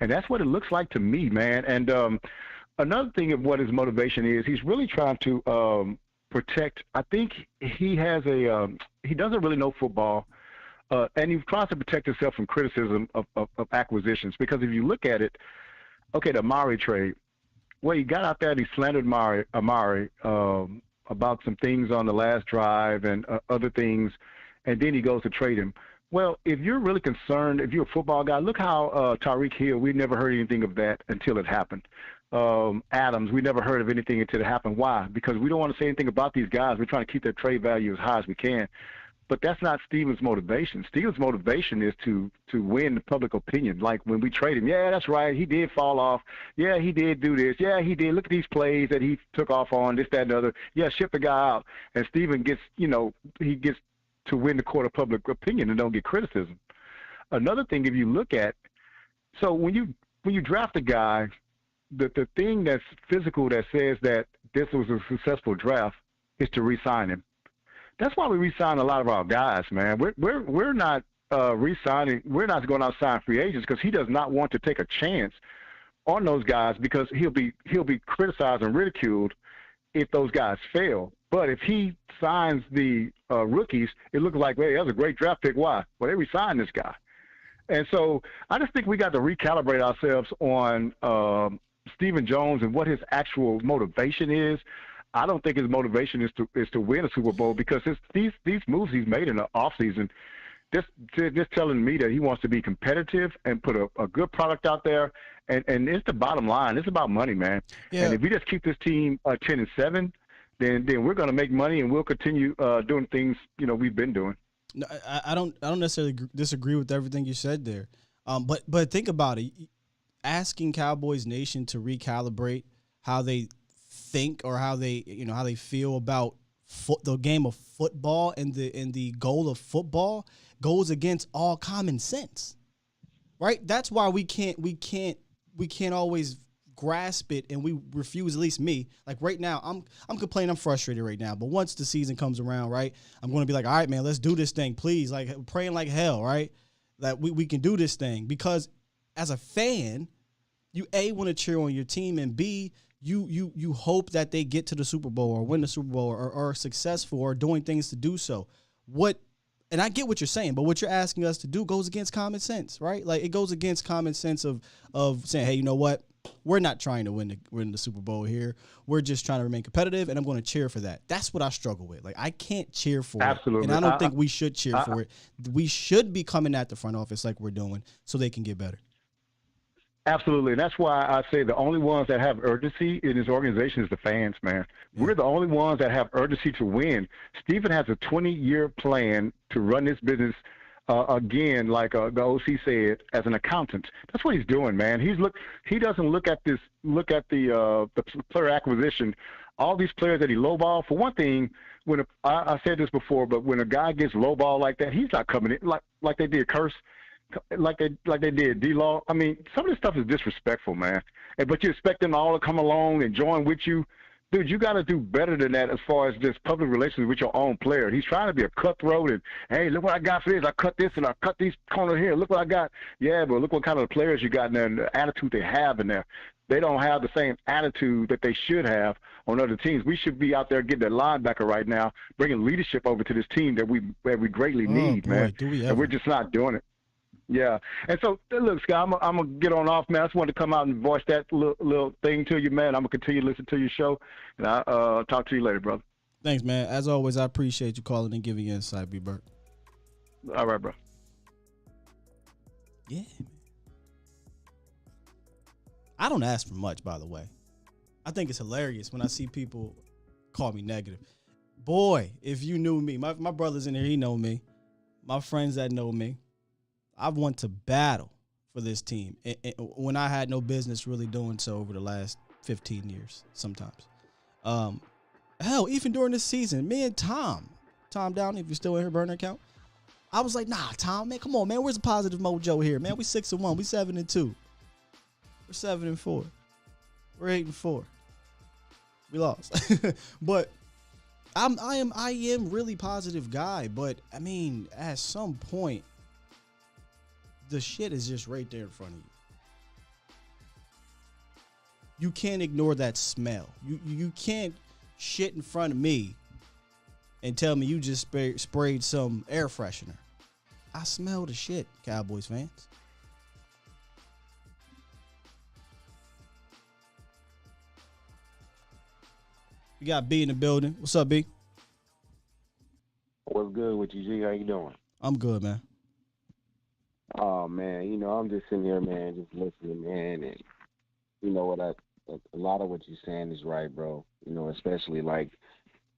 And that's what it looks like to me, man. And another thing of what his motivation is, he's really trying to protect. I think he has he doesn't really know football, and he tries to protect himself from criticism of acquisitions. Because if you look at it, okay, the Amari trade, well, he got out there and he slandered Amari about some things on the last drive and other things, and then he goes to trade him. Well, if you're really concerned, if you're a football guy, look how Tyreek Hill, we never heard anything of that until it happened. Adams, we never heard of anything until it happened. Why? Because we don't want to say anything about these guys. We're trying to keep their trade value as high as we can. But that's not Steven's motivation. Steven's motivation is to win the public opinion. Like when we trade him, yeah, that's right, he did fall off. Yeah, he did do this. Yeah, he did. Look at these plays that he took off on, this, that, and the other. Yeah, ship the guy out. And Steven gets, he gets to win the court of public opinion and don't get criticism. Another thing, if you look at, so when you draft a guy, the thing that's physical that says that this was a successful draft is to re-sign him. That's why we re-sign a lot of our guys, man. We're not re-signing. We're not going out and sign free agents because he does not want to take a chance on those guys because he'll be criticized and ridiculed if those guys fail. But if he signs the rookies, it looks like, hey, that was a great draft pick. Why? Well, they re-signed this guy. And so I just think we got to recalibrate ourselves on Stephen Jones and what his actual motivation is. I don't think his motivation is to win a Super Bowl because these moves he's made in the offseason, just telling me that he wants to be competitive and put a good product out there. And it's the bottom line. It's about money, man. Yeah. And if we just keep this team 10-7, then we're going to make money and we'll continue doing things we've been doing. No, I don't necessarily disagree with everything you said there. But think about it. Asking Cowboys Nation to recalibrate how they think or how they feel about the game of football and the goal of football goes against all common sense, right? That's why we can't always grasp it, and we refuse. At least me, like right now, I'm complaining, I'm frustrated right now. But once the season comes around, right, I'm going to be like, all right, man, let's do this thing, please. Like praying like hell, right, that we can do this thing because as a fan, you want to cheer on your team, and B, you hope that they get to the Super Bowl or win the Super Bowl or are successful or doing things to do so. And I get what you're saying, but what you're asking us to do goes against common sense, right? Like it goes against common sense of saying, hey, you know what? We're not trying to win the Super Bowl here. We're just trying to remain competitive, and I'm going to cheer for that. That's what I struggle with. Like I can't cheer for it, and I don't think we should cheer for it. We should be coming at the front office like we're doing so they can get better. Absolutely. And that's why I say the only ones that have urgency in this organization is the fans, man. We're the only ones that have urgency to win. Stephen has a 20-year plan to run this business, again, like the OC said, as an accountant. That's what he's doing, man. He doesn't look at the player acquisition, all these players that he lowball. For one thing, I said this before, but when a guy gets lowball like that, he's not coming in like they did Curse. Like they did D-Law. I mean, some of this stuff is disrespectful, man. But you expect them all to come along and join with you. Dude, you got to do better than that as far as just public relations with your own player. He's trying to be a cutthroat and, hey, look what I got for this. I cut this and I cut these corners here. Look what I got. Yeah, but look what kind of players you got in there and the attitude they have in there. They don't have the same attitude that they should have on other teams. We should be out there getting that linebacker right now, bringing leadership over to this team that we greatly need, man. Do we ever. And we're just not doing it. Yeah. And so, look, Scott, I'm going to get on off, man. I just wanted to come out and voice that little thing to you, man. I'm going to continue to listen to your show, and I'll talk to you later, brother. Thanks, man. As always, I appreciate you calling and giving your insight, B-Bert. All right, bro. Yeah, man. I don't ask for much, by the way. I think it's hilarious when I see people call me negative. Boy, if you knew me, my brother's in here, he know me. My friends that know me. I've went to battle for this team when I had no business really doing so over the last 15 years sometimes. Hell, even during this season, me and Tom Downey, if you're still in her burner account, I was like, nah, Tom, man, come on, man. Where's the positive mojo here, man? We 6-1. We 7-2. We're 7-4. We're 8-4. We lost. But I am really positive guy, but I mean, at some point, the shit is just right there in front of you. You can't ignore that smell. You can't shit in front of me and tell me you just sprayed some air freshener. I smell the shit, Cowboys fans. We got B in the building. What's up, B? What's good with you, G? How you doing? I'm good, man. Oh, man, I'm just sitting here, man, just listening, man, and you know what, a lot of what you're saying is right, bro, especially like,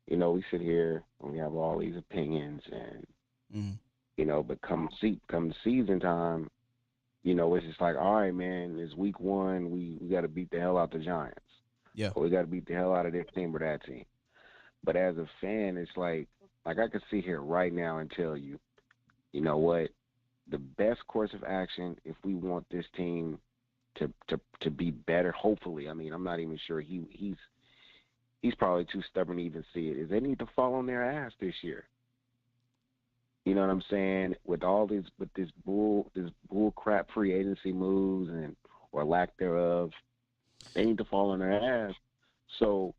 we sit here and we have all these opinions and, but come season time, it's just like, all right, man, it's week one, we got to beat the hell out the Giants. Yeah. Or we got to beat the hell out of this team or that team. But as a fan, it's like I could sit here right now and tell you, you know what? The best course of action, if we want this team to be better, hopefully. I mean, I'm not even sure he's probably too stubborn to even see it. Is they need to fall on their ass this year. You know what I'm saying? With this bull crap free agency moves or lack thereof, they need to fall on their ass. So,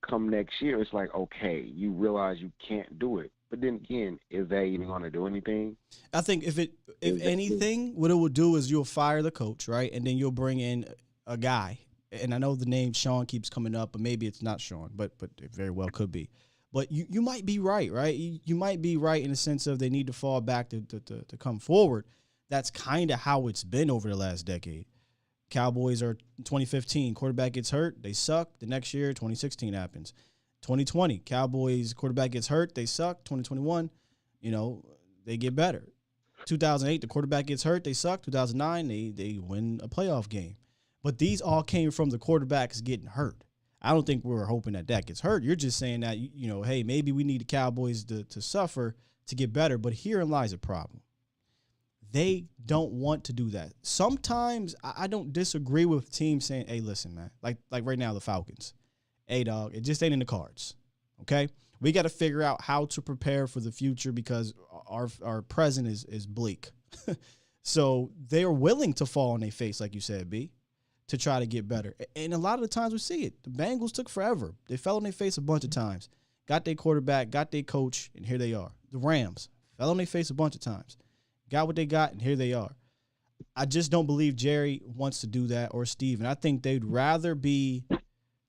come next year, it's like, okay, you realize you can't do it. But then again, is that even going to do anything? I think if anything, what it will do is you'll fire the coach, right? And then you'll bring in a guy. And I know the name Sean keeps coming up, but maybe it's not Sean, but it very well could be. But you might be right? You might be right in the sense of they need to fall back to come forward. That's kind of how it's been over the last decade. Cowboys are 2015, quarterback gets hurt, they suck. The next year, 2016 happens. 2020, Cowboys quarterback gets hurt, they suck. 2021, they get better. 2008, the quarterback gets hurt, they suck. 2009, they win a playoff game. But these all came from the quarterbacks getting hurt. I don't think we were hoping that gets hurt. You're just saying that, hey, maybe we need the Cowboys to suffer to get better. But herein lies a problem. They don't want to do that. Sometimes I don't disagree with teams saying, hey, listen, man, like right now, the Falcons. Hey, dog, it just ain't in the cards, okay? We got to figure out how to prepare for the future because our present is bleak. So they are willing to fall on their face, like you said, B, to try to get better. And a lot of the times we see it. The Bengals took forever. They fell on their face a bunch of times. Got their quarterback, got their coach, and here they are. The Rams fell on their face a bunch of times. Got what they got, and here they are. I just don't believe Jerry wants to do that or Steve. And I think they'd rather be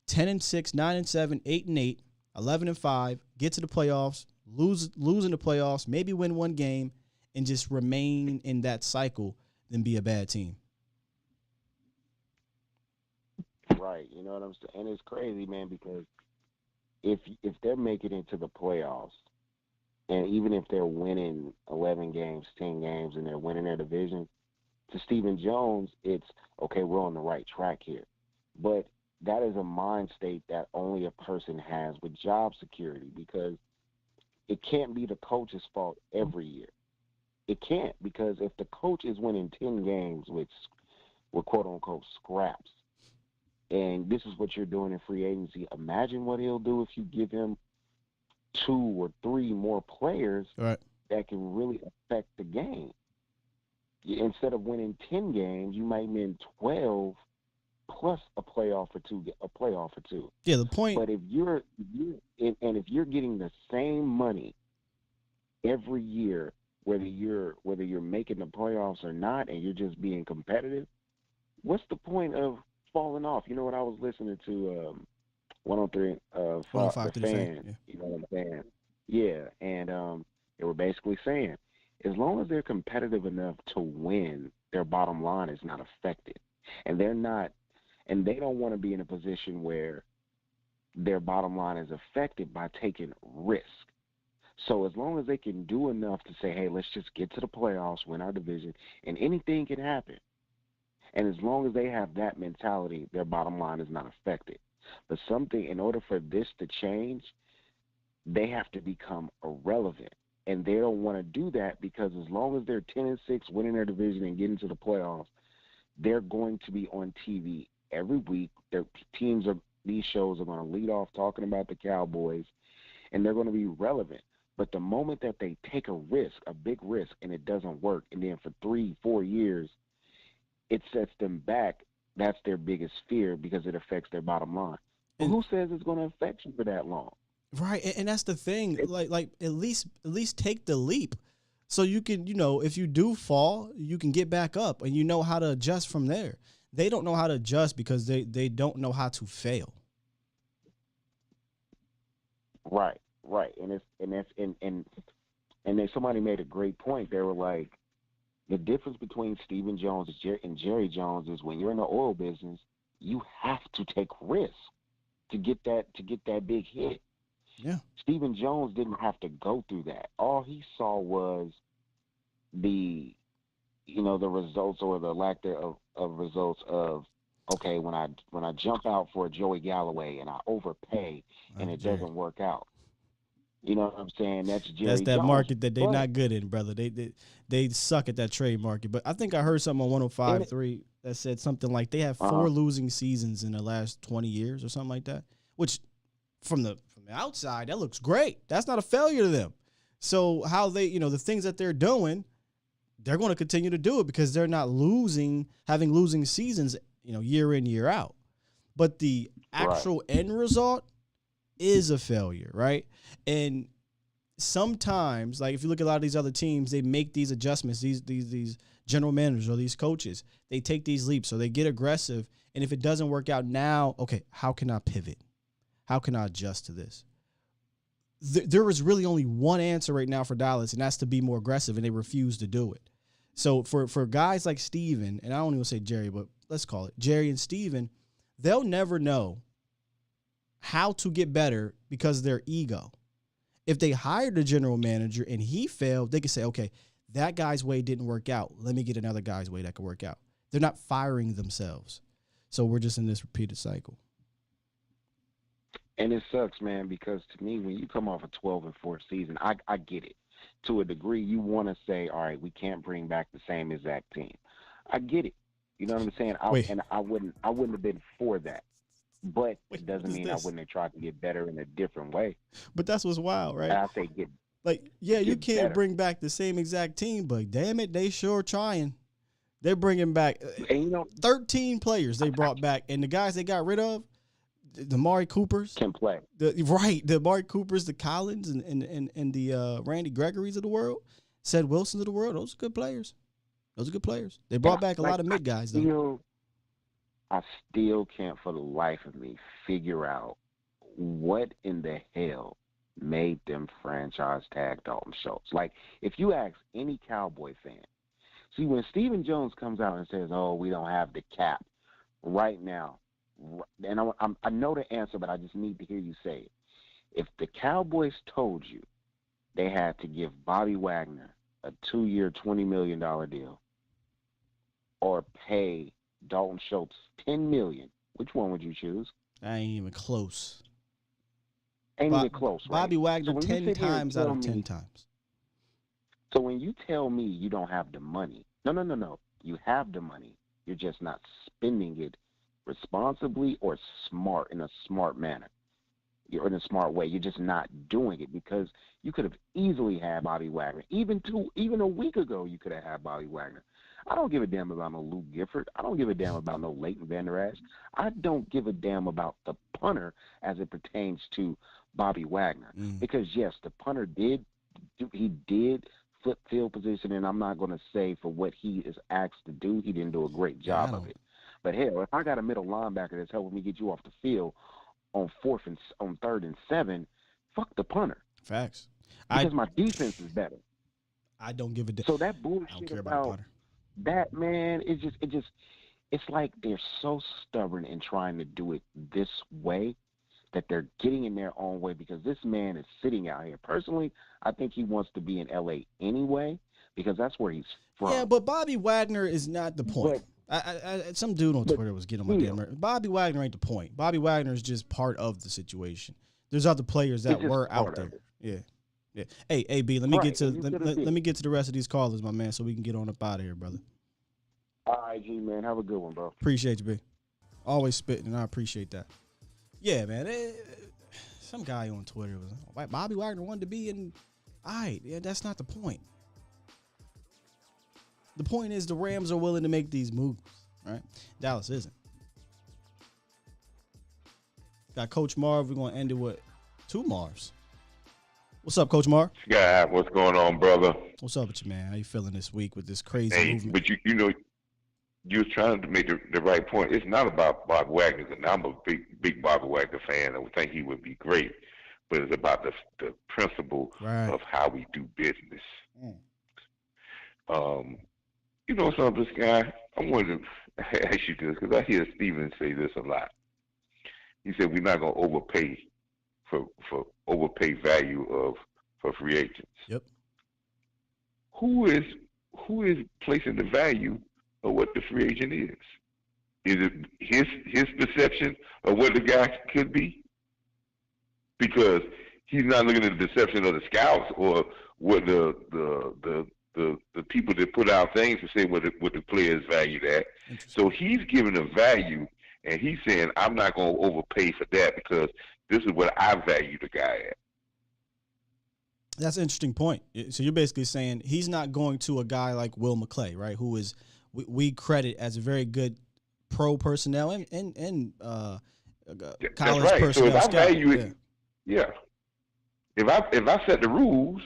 10-6, 9-7, 8-8, 11-5, get to the playoffs, lose in the playoffs, maybe win one game, and just remain in that cycle than be a bad team. Right. You know what I'm saying? And it's crazy, man, because if they're making it to the playoffs, and even if they're winning 11 games, 10 games, and they're winning their division, to Stephen Jones, it's, okay, we're on the right track here. But that is a mind state that only a person has with job security, because it can't be the coach's fault every year. It can't, because if the coach is winning 10 games with quote-unquote scraps, and this is what you're doing in free agency, imagine what he'll do if you give him 2 or 3 more players that can really affect the game. Instead of winning 10 games, you might win 12 plus a playoff or two. Yeah, the point. But if you're getting the same money every year, whether you're making the playoffs or not, and you're just being competitive, what's the point of falling off? You know what, I was listening to 103 105 the to the fan. Fan, yeah. You know what I'm saying? Yeah, and they were basically saying, as long as they're competitive enough to win, their bottom line is not affected, and they don't want to be in a position where their bottom line is affected by taking risk. So as long as they can do enough to say, hey, let's just get to the playoffs, win our division, and anything can happen. And as long as they have that mentality, their bottom line is not affected. But in order for this to change, they have to become irrelevant. And they don't want to do that, because as long as they're 10-6, winning their division and getting to the playoffs, they're going to be on TV every week. These shows are going to lead off talking about the Cowboys, and they're going to be relevant. But the moment that they take a risk, a big risk, and it doesn't work, and then for 3-4 years, it sets them back, that's their biggest fear, because it affects their bottom line. But who says it's going to affect you for that long? Right, and that's the thing. Like at least take the leap, so you can, if you do fall, you can get back up, and you know how to adjust from there. They don't know how to adjust because they don't know how to fail. Right. And then somebody made a great point. They were like, the difference between Stephen Jones and Jerry Jones is, when you're in the oil business, you have to take risks to get that big hit. Yeah. Stephen Jones didn't have to go through that. All he saw was the results, or the lack thereof of results of, okay, when I jump out for a Joey Galloway and I overpay and it doesn't work out. You know what I'm saying? That's Jerry That's that Jones. market that they're not good in, brother. They suck at that trade market. But I think I heard something on 105.3 that said something like they have 4 losing seasons in the last 20 years or something like that, which from the outside, that looks great. That's not a failure to them. So how they, the things that they're doing, they're going to continue to do it because they're not having losing seasons, year in, year out. But the actual end result is a failure, right? And sometimes, like if you look at a lot of these other teams, they make these adjustments, these general managers or these coaches, they take these leaps, so they get aggressive. And if it doesn't work out now, okay, how can I pivot? How can I adjust to this? There is really only one answer right now for Dallas, and that's to be more aggressive, and they refuse to do it. So for guys like Steven, and I don't even say Jerry, but let's call it Jerry and Steven, they'll never know how to get better because of their ego. If they hired a general manager and he failed, they could say, okay, that guy's way didn't work out. Let me get another guy's way that could work out. They're not firing themselves. So we're just in this repeated cycle. And it sucks, man, because to me, when you come off a 12-4 season, I get it. To a degree, you want to say, all right, we can't bring back the same exact team. I get it. You know what I'm saying? I wouldn't have been for that. But it doesn't mean I wouldn't have tried to get better in a different way. But that's what's wild, right? I say you can't better. bring back the same exact team, but damn it, they sure trying. They're bringing back 13 players they brought back, and the guys they got rid of, the Amari Coopers can play. The Amari Coopers, the Collins, and the Randy Gregory's of the world, Seth Wilsons of the world. Those are good players. They brought back a lot of mid guys, though. I still can't for the life of me figure out what in the hell made them franchise tag Dalton Schultz. Like, if you ask any Cowboy fan, see, when Stephen Jones comes out and says, oh, we don't have the cap right now, and I know the answer, but I just need to hear you say it. If the Cowboys told you they had to give Bobby Wagner a 2-year, $20 million deal, or pay Dalton Schultz $10 million, which one would you choose? I ain't even close. Even close, right? Bobby Wagner 10 times out of 10 times. So when you tell me you don't have the money, no. You have the money. You're just not spending it responsibly or in a smart manner. You're in a smart way. You're just not doing it because you could have easily had Bobby Wagner. Even a week ago, you could have had Bobby Wagner. I don't give a damn about no Luke Gifford. I don't give a damn about no Leighton Vander Esch. I don't give a damn about the punter as it pertains to Bobby Wagner. Because, yes, the punter did flip field position, and I'm not going to say for what he is asked to do, he didn't do a great job of it. But, hell, if I got a middle linebacker that's helping me get you off the field on 3rd and 7, fuck the punter. Facts. Because my defense is better. I don't give a damn. So that bullshit about that, man, it's like they're so stubborn in trying to do it this way that they're getting in their own way because this man is sitting out here. Personally, I think he wants to be in L.A. anyway because that's where he's from. Yeah, but Bobby Wagner is not the point. Some dude on Twitter was getting on my damn nerves. Bobby Wagner ain't the point. Bobby Wagner is just part of the situation. There's other players that were out there. Yeah. Hey, AB, let me get to the rest of these callers, my man, so we can get on up out of here, brother. All right, G, man. Have a good one, bro. Appreciate you, B. Always spitting, and I appreciate that. Yeah, man. Some guy on Twitter was like, Bobby Wagner wanted to be in. All right, yeah, that's not the point. The point is the Rams are willing to make these moves, right? Dallas isn't. Got Coach Marv. We're going to end it with 2 Marvs. What's up, Coach Marv? Scott, what's going on, brother? What's up with you, man? How you feeling this week with this crazy movement? But you know, you was trying to make the right point. It's not about Bob Wagner. And I'm a big Bob Wagner fan. I would think he would be great. But it's about the principle of how we do business. You know something, this guy? I wanted to ask you this because I hear Steven say this a lot. He said we're not going to overpay for overpay value for free agents. Yep. Who is placing the value of what the free agent is? Is it his perception of what the guy could be? Because he's not looking at the deception of the scouts or what the people that put out things to say what the player is valued at. So he's giving a value, and he's saying, I'm not going to overpay for that because this is what I value the guy at. That's an interesting point. So you're basically saying he's not going to a guy like Will McClay, right, who is we credit as a very good pro personnel and college right. personnel. So if I value it, if I set the rules,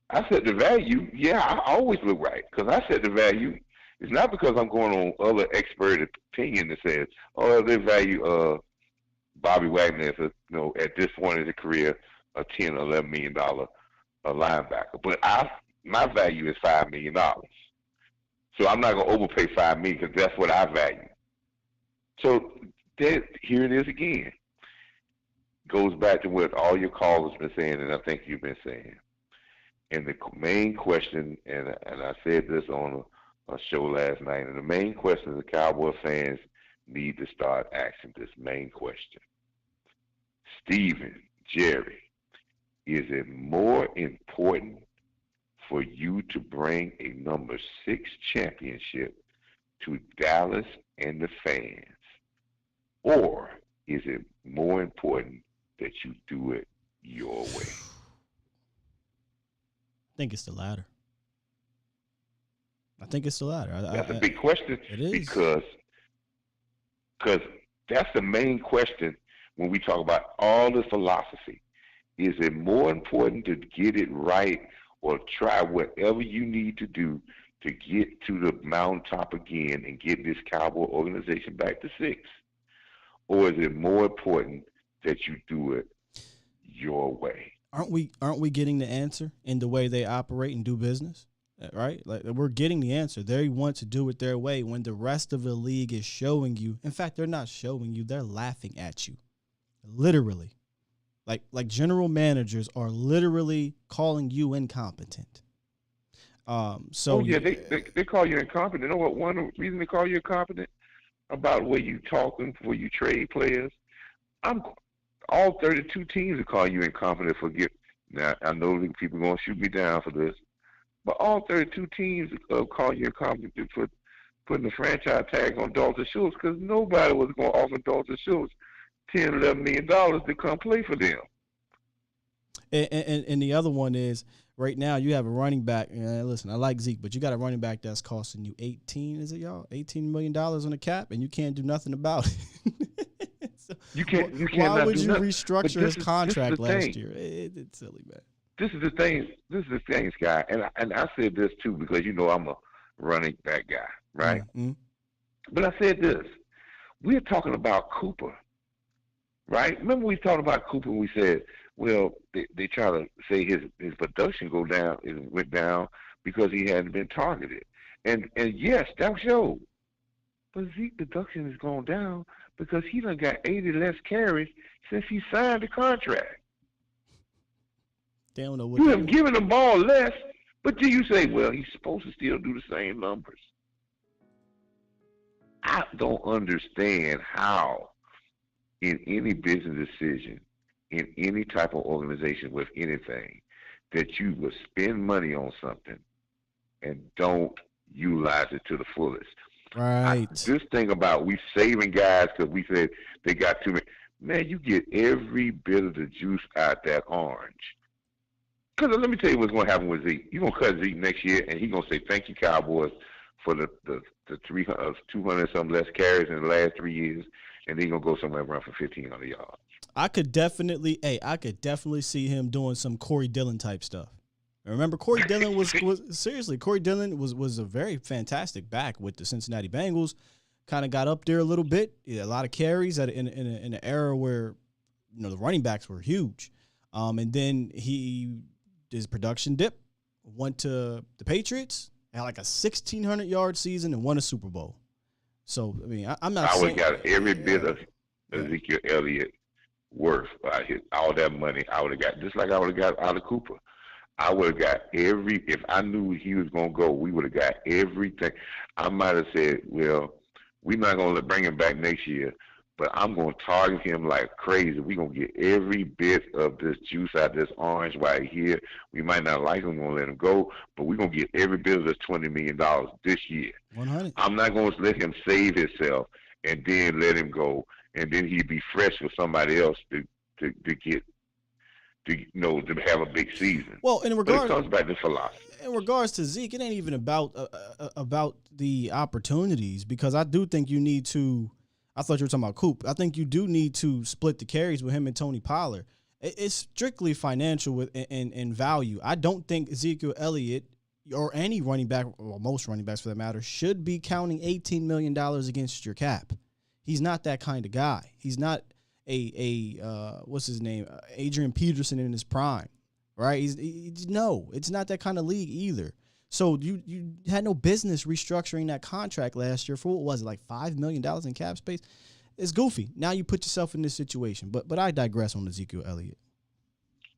I set the value. Yeah, I always look right because I set the value. It's not because I'm going on other expert opinion that says, oh, they value Bobby Wagner as at this point in his career, a $10 or $11 million linebacker. But my value is $5 million. So I'm not going to overpay $5 million because that's what I value. So here it is again. Goes back to what all your callers been saying, and I think you've been saying. And the main question, and I said this on a show last night, and the main question the Cowboy fans need to start asking this main question. Steven, Jerry, is it more important for you to bring a number 6 championship to Dallas and the fans? Or is it more important that you do it your way? I think it's the latter. That's a big question. It is. Because that's the main question when we talk about all the philosophy. Is it more important to get it right or try whatever you need to do to get to the mountaintop again and get this Cowboy organization back to 6? Or is it more important that you do it your way? Aren't we getting the answer in the way they operate and do business? right? Like we're getting the answer. They want to do it their way when the rest of the league is showing you. In fact, they're not showing you. They're laughing at you, literally. Like general managers are literally calling you incompetent. So they call you incompetent. You know what? One reason they call you incompetent about where you talking, where you trade players. All 32 teams will call you incompetent for get. Now I know people are gonna shoot me down for this, but all 32 teams call you incompetent for putting the franchise tag on Dalton Schultz because nobody was gonna offer Dalton Schultz $10, $11 million to come play for them. And the other one is right now you have a running back. Listen, I like Zeke, but you got a running back that's costing you $18 million on the cap, and you can't do nothing about it. So you can't. Why would you nothing. restructure his contract last year? It's silly, man. This is the thing. This is the thing, Sky, and I said this too because I'm a running back guy, right? Mm-hmm. But I said this. We're talking about Cooper, right? Remember we talked about Cooper and we said, well, they try to say his production went down because he hadn't been targeted. And yes, that showed. But Zeke's production has gone down because he done got 80 less carries since he signed the contract. They don't know what you have given the ball less, but do you say, well, he's supposed to still do the same numbers? I don't understand how in any business decision, in any type of organization with anything, that you will spend money on something and don't utilize it to the fullest. Right. This thing about we saving guys because we said they got too many. Man, you get every bit of the juice out that orange. Because let me tell you what's going to happen with Zeke. You're going to cut Zeke next year, and he's going to say, thank you, Cowboys, for the 200-something less carries in the last 3 years, and then he's going to go somewhere around for 1,500 yards. I could definitely see him doing some Corey Dillon type stuff. Remember, Corey Dillon Corey Dillon was a very fantastic back with the Cincinnati Bengals. Kind of got up there a little bit. A lot of carries in an era where the running backs were huge. And then his production dip, went to the Patriots, had like a 1,600-yard season and won a Super Bowl. So I mean, I'm not. I would have got every bit of Ezekiel Elliott worth all that money. I would have got just like I would have got out of Cooper. I would have got if I knew he was going to go, we would have got everything. I might have said, well, we're not going to bring him back next year, but I'm going to target him like crazy. We're going to get every bit of this juice out of this orange right here. We might not like him, we're going to let him go, but we're going to get every bit of this $20 million this year. 100. I'm not going to let him save himself and then let him go, and then he'd be fresh for somebody else to get to have a big season. Well, it comes back to philosophy. In regards to Zeke, it ain't even about the opportunities, because I do think you need to. I thought you were talking about Coop. I think you do need to split the carries with him and Tony Pollard. It's strictly financial in value. I don't think Ezekiel Elliott or any running back, or most running backs for that matter, should be counting $18 million against your cap. He's not that kind of guy. He's not what's his name? Adrian Peterson in his prime, right? No, it's not that kind of league either. So you had no business restructuring that contract last year for, what was it, like $5 million in cap space? It's goofy. Now you put yourself in this situation. But I digress on Ezekiel Elliott.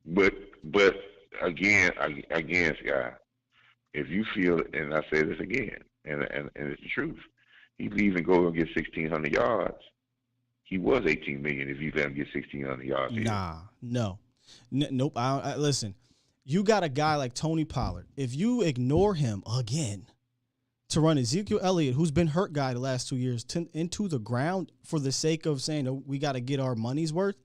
But again, Scott, if you feel, and I say this again, and it's the truth, he leaves and go and get 1,600 yards. He was $18 million if you let him get 1,600 yards. Nope. Listen, you got a guy like Tony Pollard. If you ignore him again to run Ezekiel Elliott, who's been hurt guy the last 2 years, into the ground for the sake of saying, oh, we got to get our money's worth,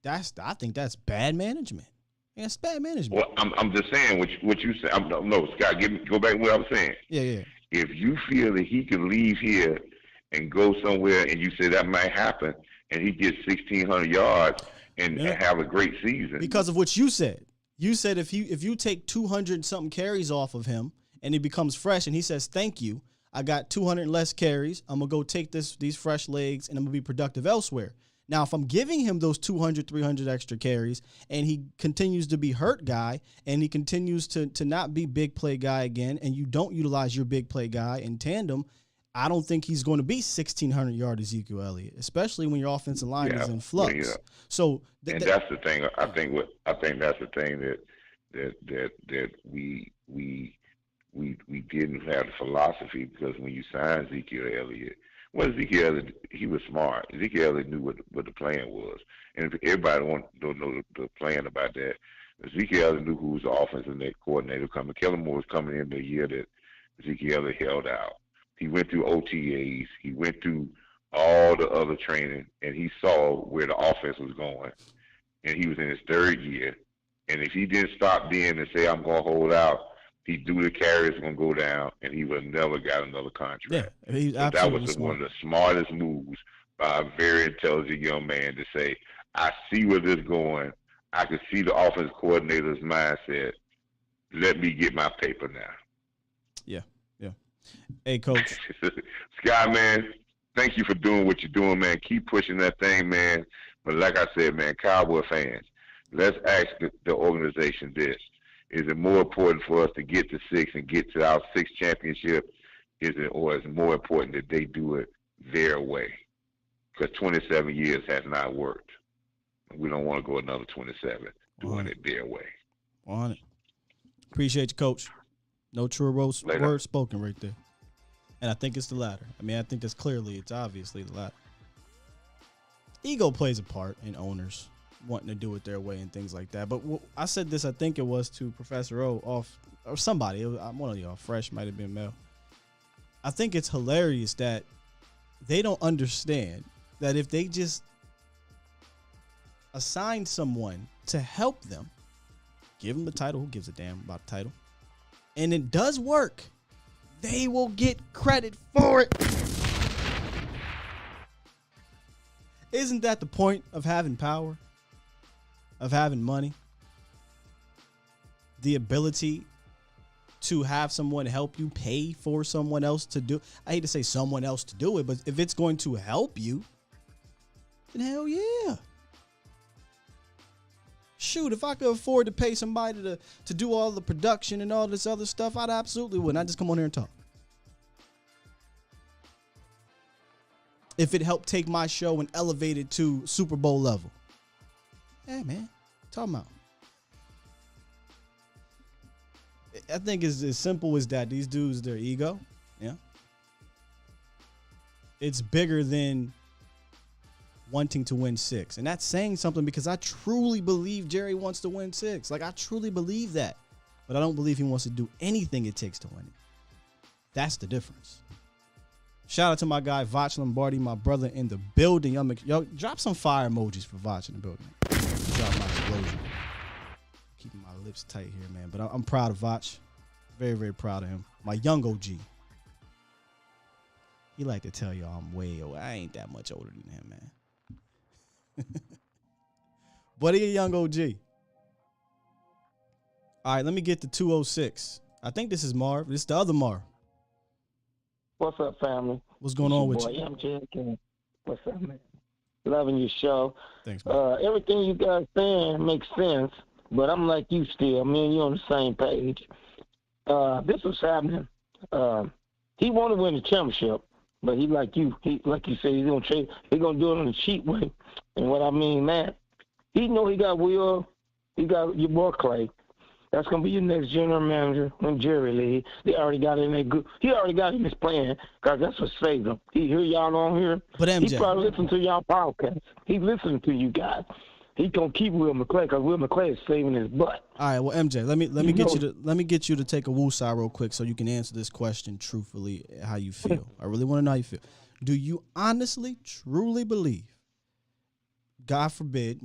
I think that's bad management. Yeah, it's bad management. Well, I'm just saying what you said. No, Scott, go back to what I was saying. Yeah. If you feel that he can leave here and go somewhere, and you say that might happen, and he gets 1,600 yards and have a great season. Because of what you said. You said if you take 200-something carries off of him and he becomes fresh and he says, thank you, I got 200 less carries, I'm going to go take these fresh legs and I'm going to be productive elsewhere. Now, if I'm giving him those 200, 300 extra carries and he continues to be hurt guy and he continues to not be big play guy again, and you don't utilize your big play guy in tandem, I don't think he's going to be 1,600 yard Ezekiel Elliott, especially when your offensive line is in flux. Yeah. So that's the thing. I think that's the thing that we didn't have the philosophy, because when you sign Ezekiel Elliott, Ezekiel Elliott, he was smart. Ezekiel Elliott knew what the plan was, and if everybody don't know the plan about that, Ezekiel Elliott knew who was the offensive net coordinator coming. Kellen Moore was coming in the year that Ezekiel Elliott held out. He went through OTAs. He went through all the other training, and he saw where the offense was going. And he was in his third year. And if he didn't stop then and say, I'm going to hold out, he knew the carriers going to go down, and he would have never got another contract. Yeah, that was one of the smartest moves by a very intelligent young man to say, I see where this is going. I can see the offense coordinator's mindset. Let me get my paper now. Yeah. Hey, Coach. Sky, man, thank you for doing what you're doing, man. Keep pushing that thing, man. But like I said, man, Cowboy fans, let's ask the organization this. Is it more important for us to get to 6 and get to our 6th championship? Or is it more important that they do it their way? Because 27 years has not worked. We don't want to go another 27 doing it their way. On it. Appreciate you, Coach. No true word spoken right there. And I think it's the latter. I mean, I think it's obviously the latter. Ego plays a part in owners wanting to do it their way and things like that. But I said this, I think it was to Professor O or somebody. One of y'all, Fresh, might have been Mel. I think it's hilarious that they don't understand that if they just assign someone to help them, give them the title, who gives a damn about the title, and it does work, they will get credit for it. Isn't that the point of having power? Of having money? The ability to have someone help you, pay for someone else to do. I hate to say someone else to do it, but if it's going to help you, then hell yeah. Shoot, if I could afford to pay somebody to do all the production and all this other stuff, I'd absolutely would. I'd just come on here and talk. If it helped take my show and elevate it to Super Bowl level. Hey, man, talking about. I think it's as simple as that. These dudes, their ego, yeah. It's bigger than wanting to win 6. And that's saying something, because I truly believe Jerry wants to win 6. Like, I truly believe that. But I don't believe he wants to do anything it takes to win it. That's the difference. Shout out to my guy, Vach Lombardi, my brother in the building. Yo, drop some fire emojis for Vach in the building. Drop my explosion. Keeping my lips tight here, man. But I'm proud of Vach. Very, very proud of him. My young OG. He like to tell y'all I'm way old. I ain't that much older than him, man. But he a young OG. All right, let me get to 206. I think this is Marv. This is the other Marv. What's up, family? What's going on with you? MJ. What's up, man? Loving your show. Thanks, man. Everything you guys saying makes sense, but I'm like you still. Me and you on the same page. This was happening. He want to win the championship, but he like you. He like you said, he's gonna trade. He's gonna do it in a cheap way. And what I mean, man, he know he got Will. He got your boy Clay. That's gonna be your next general manager when Jerry leaves. They already got it in their good. He already got it in his plan, because that's what saved him. He hear y'all on here. But MJ, he probably listen to y'all podcast. He listening to you guys. He gonna keep Will McClay, because Will McClay is saving his butt. All right, well, MJ, let me get you to take a woosah real quick so you can answer this question truthfully, how you feel. I really want to know how you feel. Do you honestly, truly believe, God forbid,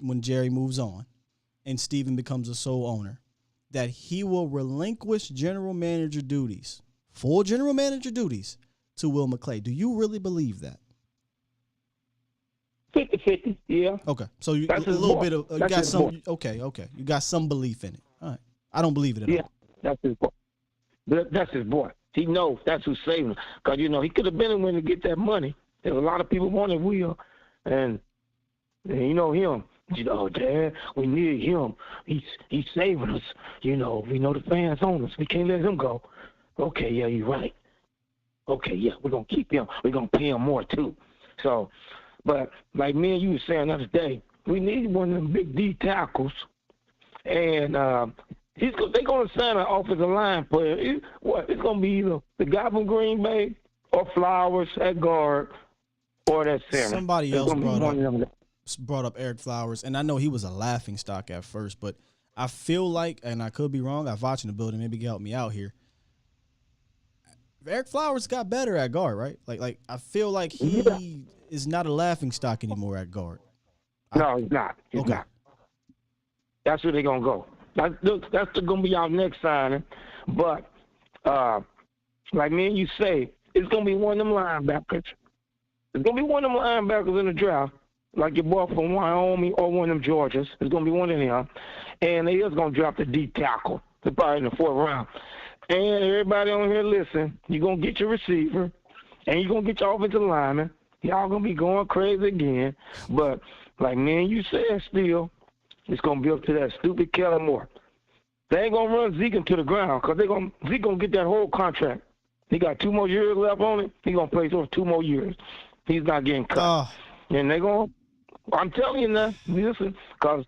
when Jerry moves on and Steven becomes a sole owner, that he will relinquish general manager duties, full general manager duties, to Will McClay? Do you really believe that? 50-50, yeah. Okay, so you a little bit of you got some. Boy. Okay, you got some belief in it. All right, I don't believe it at all. Yeah, that's his boy. That's his boy. He knows that's who's saving him. Because he could have been in when to get that money. There's a lot of people wanted Will, and And you know him. Dad, we need him. He's saving us. We know the fans on us. We can't let him go. Okay, yeah, you're right. Okay, yeah, we're gonna keep him. We're gonna pay him more too. So, but like me and you were saying the other day, we need one of them big D tackles, and they're gonna sign an offensive line player. It's gonna be either the guy from Green Bay or Flowers at guard or that center. Somebody else brought up Eric Flowers, and I know he was a laughing stock at first, but I feel like, and I could be wrong, I've watched in the building, maybe you can help me out here. Eric Flowers got better at guard, right? Like I feel like he is not a laughing stock anymore at guard. No, he's not. He's not. That's where they're going to go. That's going to be our next signing. But like me and you say, it's going to be one of them linebackers. It's going to be one of them linebackers in the draft, like your boy from Wyoming or one of them Georgias. It's going to be one of them. And they is going to drop the D tackle. They're probably in the 4th round. And everybody on here, listen, you're going to get your receiver, and you're going to get your offensive lineman. Y'all going to be going crazy again. But like me and you said still, it's going to be up to that stupid Kellen Moore. They ain't going to run Zeke into the ground because Zeke going to get that whole contract. He got 2 more years left on it. He going to play for 2 more years. He's not getting cut. And they're going to, I'm telling you now, listen, because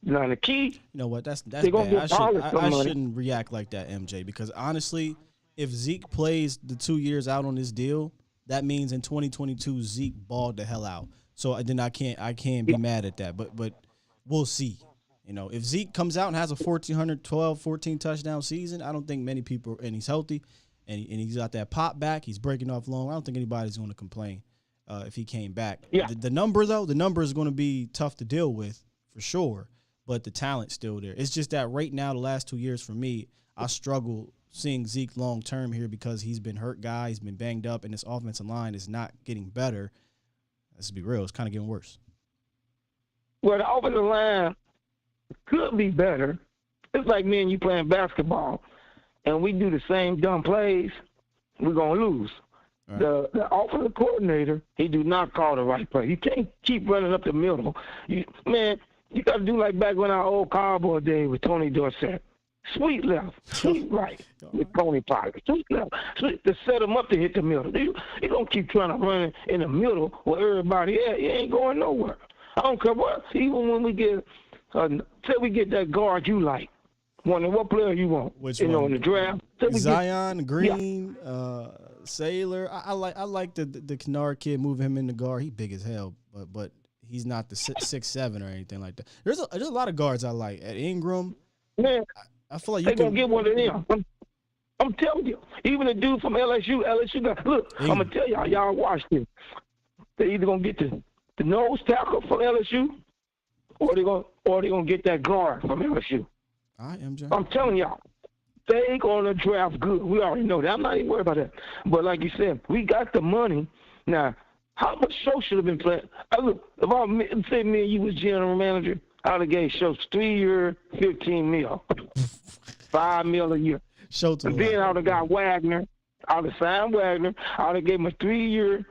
now the key. You know what? That's bad. I shouldn't react like that, MJ, because honestly, if Zeke plays the 2 years out on this deal, that means in 2022 Zeke balled the hell out. So then I can't be mad at that. But we'll see. If Zeke comes out and has a 14 touchdown season, I don't think many people, and he's healthy, and he's got that pop back, he's breaking off long. I don't think anybody's going to complain if he came back. Yeah. The number is going to be tough to deal with for sure. But the talent's still there. It's just that right now, the last 2 years for me, I struggle seeing Zeke long term here because he's been hurt guy, he's been banged up, and this offensive line is not getting better. Let's be real, it's kind of getting worse. Well, the offensive line could be better. It's like me and you playing basketball, and we do the same dumb plays, we're going to lose. Right. The offensive coordinator, he do not call the right play. You can't keep running up the middle. You got to do like back when our old Cowboy day with Tony Dorsett. Sweet left, sweet right with Tony Pollard. Sweet left, sweet to set them up to hit the middle. You don't keep trying to run in the middle where everybody at. You ain't going nowhere. I don't care what. Even when we get, say we get that guard you like. What player you want? Which one? In the draft. Zion, Green, Sailor. I like the Kennard kid, moving him in the guard. He big as hell, but he's not the 6'7" or anything like that. There's a lot of guards I like. At Ingram, man, I feel like they gonna get one of them. I'm telling you. Even the dude from LSU got look. I'm gonna tell y'all watch this. They either gonna get the nose tackle from LSU, or they gonna get that guard from LSU. All right, MJ. I'm telling y'all, they gonna draft good. We already know that. I'm not even worried about that. But like you said, we got the money now. How much show should have been playing? Look, if I say me and you was general manager, I'd have gave Show 3 year, $15 million, $5 million a year. And then I'd have got Wagner. I'd have signed Wagner. I'd have gave him a 3 year.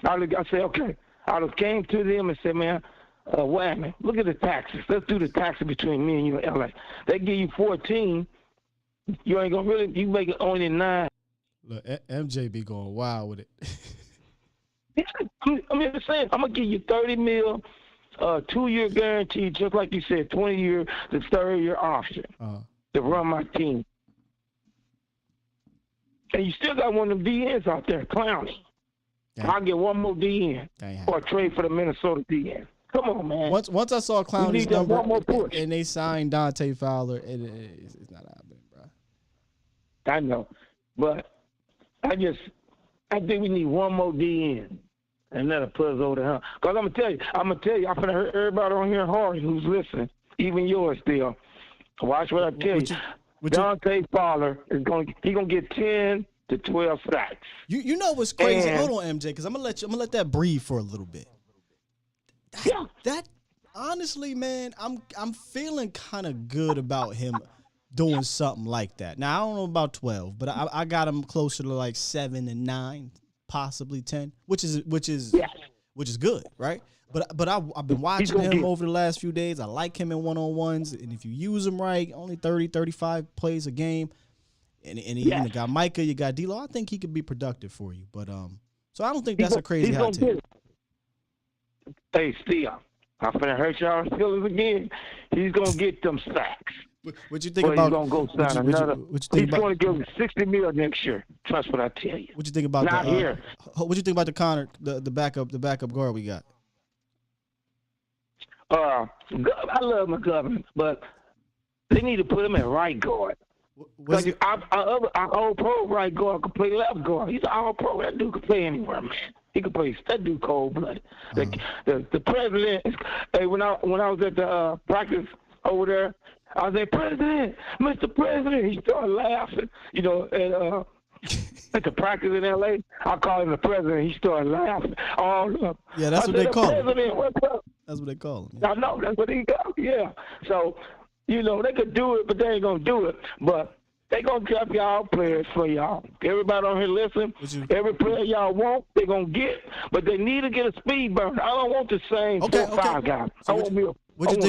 I'd say, okay. I'd have came to them and said, man, Wagner, look at the taxes. Let's do the taxes between me and you in LA. They give you 14. You ain't gonna you make it only 9. Look, MJ be going wild with it. I'm just saying, I'm going to give you $30 million, 2 year guarantee, just like you said, 20 year, the 3rd year option to run my team. And you still got one of them DNs out there, Clowney. I'll get one more DN or trade for the Minnesota DN. Come on, man. Once I saw Clowney's number and they signed Dante Fowler, it's not happening, bro. I know. But I think we need one more DN. And that'll put us over the hump. Because I'm going to tell you, I'm going to hurt everybody on here hard who's listening, even yours still. Watch what I tell you. Dante Fowler is going to get 10 to 12 sacks. You know what's crazy? Hold on, MJ, because I'm going to let that breathe for a little bit. That honestly, man, I'm feeling kind of good about him doing something like that. Now, I don't know about 12, but I got him closer to like 7 and 9. Possibly 10, which is good, right? But I've been watching him over the last few days. I like him in one-on-ones, and if you use him right, only 30, 35 plays a game, and you got Micah, you got D-Lo, I think he could be productive for you. But so I don't think that's a crazy hot take. Hey, Steve, I'm finna hurt y'all feelings again. He's gonna get them sacks. What you think about? He's gonna go sign another. What you think he's gonna give him $60 million next year. Trust what I tell you. What you think about Not here? What you think about the backup guard we got? I love McGovern, but they need to put him at right guard. Our old pro right guard could play left guard. He's an all pro. That dude could play anywhere, man. He could play. That dude cold blooded. The president. Hey, when I was at the practice over there, I was like, President, Mr. President. He started laughing. You know, at the practice in L.A., I called him the president. He started laughing all up. Yeah, that's what they call him. President, what's up? That's what they call him. I know. That's what he got. Yeah. So, you know, they could do it, but they ain't going to do it. But they going to drop y'all players for y'all. Everybody on here listen. Every player y'all want, they going to get. But they need to get a speed burner. I don't want the same 4 or 5 guys. So what you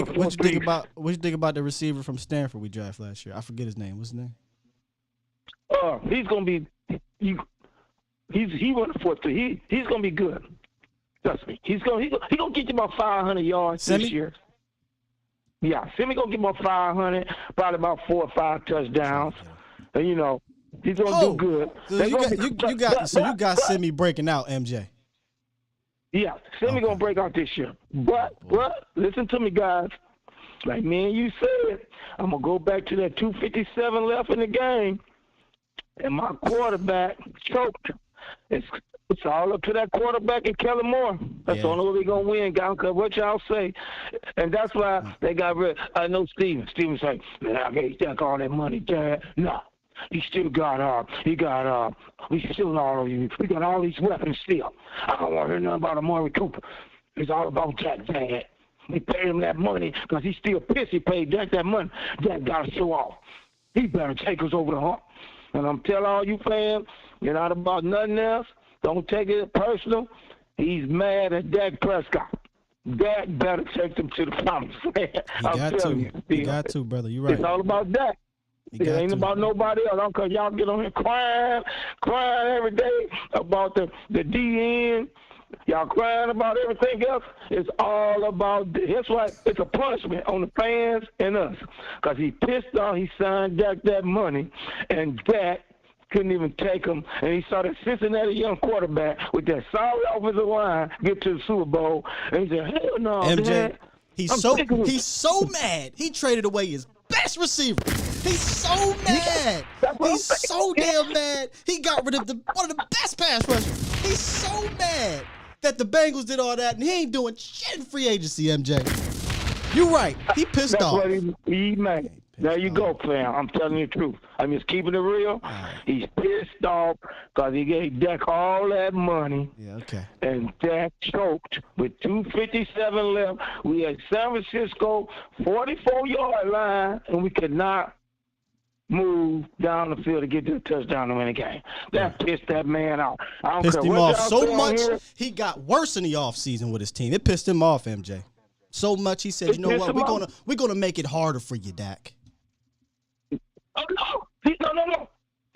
think about the receiver from Stanford we drafted last year? I forget his name. What's his name? He's going to be he won the 4-3. He's going to be good. Trust me. He's going to get you about 500 yards this year. Yeah, Simi going to get about 500, probably about 4 or 5 touchdowns. And, you know, he's going to do good. So you got Simi breaking out, MJ. Yeah, Simi going to break out this year. But listen to me, guys. Like me and you said, I'm going to go back to that 2:57 left in the game. And my quarterback choked. It's all up to that quarterback and Kellen Moore. That's the only way we're going to win, guys, because what y'all say. And that's why they got rid. I know Steven. Steven's like, man, I gave Dak all that money, Dad. No. He still got, we still all of you. We got all these weapons still. I don't want to hear nothing about Amari Cooper. It's all about Dak, Dad. We paid him that money because he's still pissed. He paid Dak that money. Dak got to show off. He better take us over the hump. And I'm telling all you fans, you're not about nothing else. Don't take it personal. He's mad at Dak Prescott. Dak better take them to the promised land. You got to, brother. You're right. It's all about Dak. It ain't about nobody else. Because y'all get on here crying every day about the DN. Y'all crying about everything else. It's all about, that's why it's a punishment on the fans and us. Because he pissed off, he signed Dak that money, and Dak couldn't even take him. And he saw that Cincinnati young quarterback with that solid offensive line get to the Super Bowl. And he said, hell no, MJ, Dad. he's so mad. He traded away his best receiver. He's so mad. He's so damn mad. He got rid of one of the best pass rushers. He's so mad that the Bengals did all that, and he ain't doing shit in free agency, MJ. You right. He pissed off. He mad. There you go, fam. I'm telling you the truth. I'm just keeping it real. He's pissed off because he gave Dak all that money. Yeah, okay. And Dak choked with 2:57 left. We had San Francisco 44-yard line, and we could not move down the field to get to the touchdown to win the game. That pissed that man off. Pissed him off so much, he got worse in the offseason with his team. It pissed him off, MJ. So much he said, you know what, we're gonna make it harder for you, Dak. Oh, no. They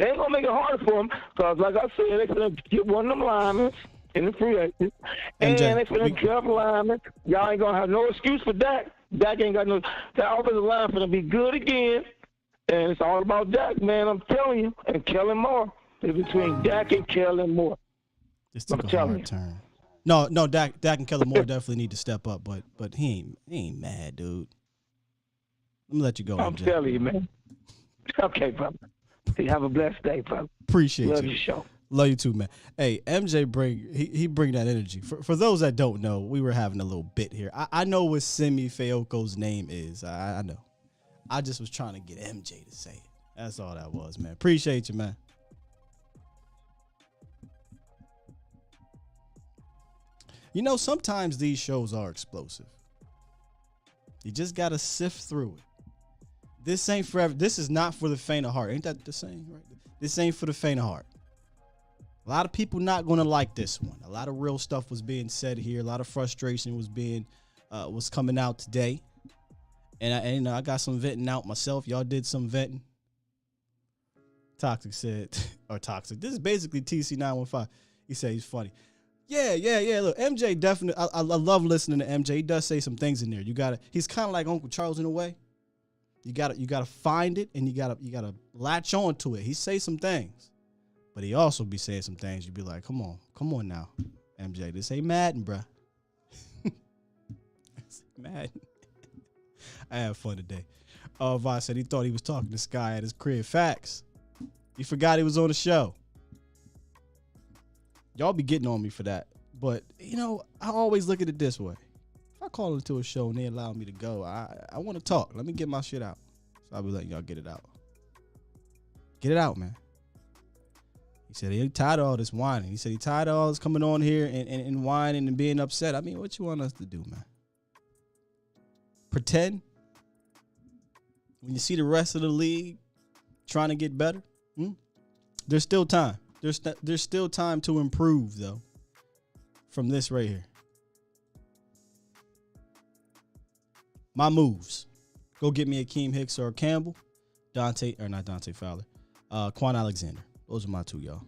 ain't going to make it harder for him because, like I said, they're going to get one of them linemen in the free agents. And they're going to draft linemen. Y'all ain't going to have no excuse for Dak. Dak ain't got no – that offensive line going to be good again. And it's all about Dak, man. I'm telling you. And Kellen Moore. It's between Dak and Kellen Moore. This took a hard turn. No, Dak and Kellen Moore definitely need to step up, but he ain't mad, dude. Let me let you go, I'm MJ. telling you, man. Okay, brother. Have a blessed day, brother. Appreciate you. Love your show. Love you too, man. Hey, MJ bring that energy. For those that don't know, we were having a little bit here. I know what Simi Fehoko's name is. I know. I just was trying to get MJ to say it. That's all that was, man. Appreciate you, man. You know, sometimes these shows are explosive. You just got to sift through it. This ain't forever. This is not for the faint of heart. Ain't that the same, right? This ain't for the faint of heart. A lot of people not going to like this one. A lot of real stuff was being said here. A lot of frustration was coming out today. And I got some venting out myself. Y'all did some venting. Toxic said, or Toxic. This is basically TC915. He said he's funny. Yeah. Look, MJ definitely. I love listening to MJ. He does say some things in there. He's kind of like Uncle Charles in a way. You gotta find it, and you gotta latch on to it. He say some things, but he also be saying some things. You be like, come on now, MJ. This ain't Madden, bruh. Madden. I had fun today. Voss said he thought he was talking to Sky at his crib. Facts. He forgot he was on the show. Y'all be getting on me for that. But, I always look at it this way. If I call into a show and they allow me to go, I want to talk. Let me get my shit out. So I'll be letting y'all get it out. Get it out, man. He said he tired of all this whining. He said he tired of all this coming on here and whining and being upset. I mean, what you want us to do, man? Pretend? When you see the rest of the league trying to get better? There's still time. There's still time to improve, though, from this right here. My moves. Go get me Akeem Hicks or Campbell. Not Dante Fowler. Quan Alexander. Those are my two, y'all.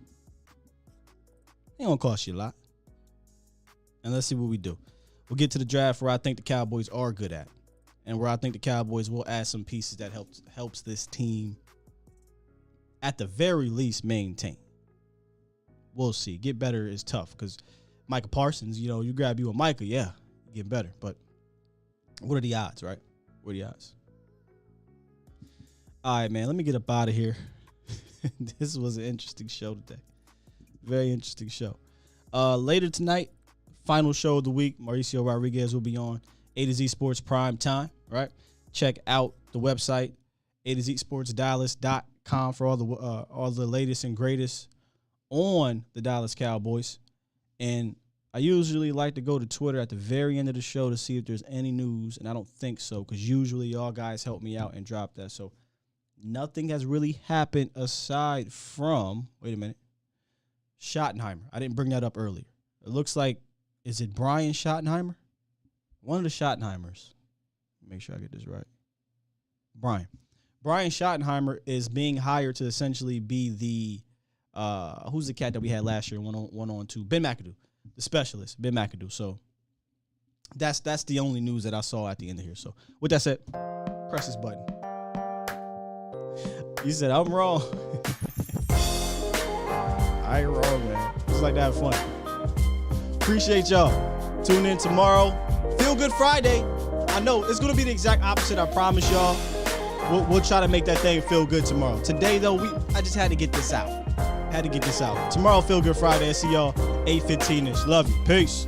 Ain't gonna cost you a lot. And let's see what we do. We'll get to the draft where I think the Cowboys are good at. And where I think the Cowboys will add some pieces that helps this team at the very least maintain. We'll see. Get better is tough because Micah Parsons, you grab you a Micah, yeah, you get better. But what are the odds, right? What are the odds? All right, man, let me get up out of here. This was an interesting show today. Very interesting show. Later tonight, final show of the week, Mauricio Rodriguez will be on A to Z Sports Prime Time, right? Check out the website, A2ZSportsDallas.com for all the latest and greatest on the Dallas Cowboys. And I usually like to go to Twitter at the very end of the show to see if there's any news, and I don't think so because usually y'all guys help me out and drop that. So nothing has really happened aside from, wait a minute, Schottenheimer. I didn't bring that up earlier. It looks like, is it Brian Schottenheimer? One of the Schottenheimers. Make sure I get this right. Brian Schottenheimer is being hired to essentially be the who's the cat that we had last year, one on two, Ben McAdoo, the specialist, Ben McAdoo. So that's the only news that I saw at the end of here. So with that said, press this button. You said I'm wrong. I ain't wrong, man. Just like to have fun. Appreciate y'all. Tune in tomorrow. Feel Good Friday. I know it's gonna be the exact opposite. I promise y'all. We'll try to make that thing feel good tomorrow. Today though, I just had to get this out. Tomorrow, Feel Good Friday. I see y'all 8:15ish. Love you. Peace.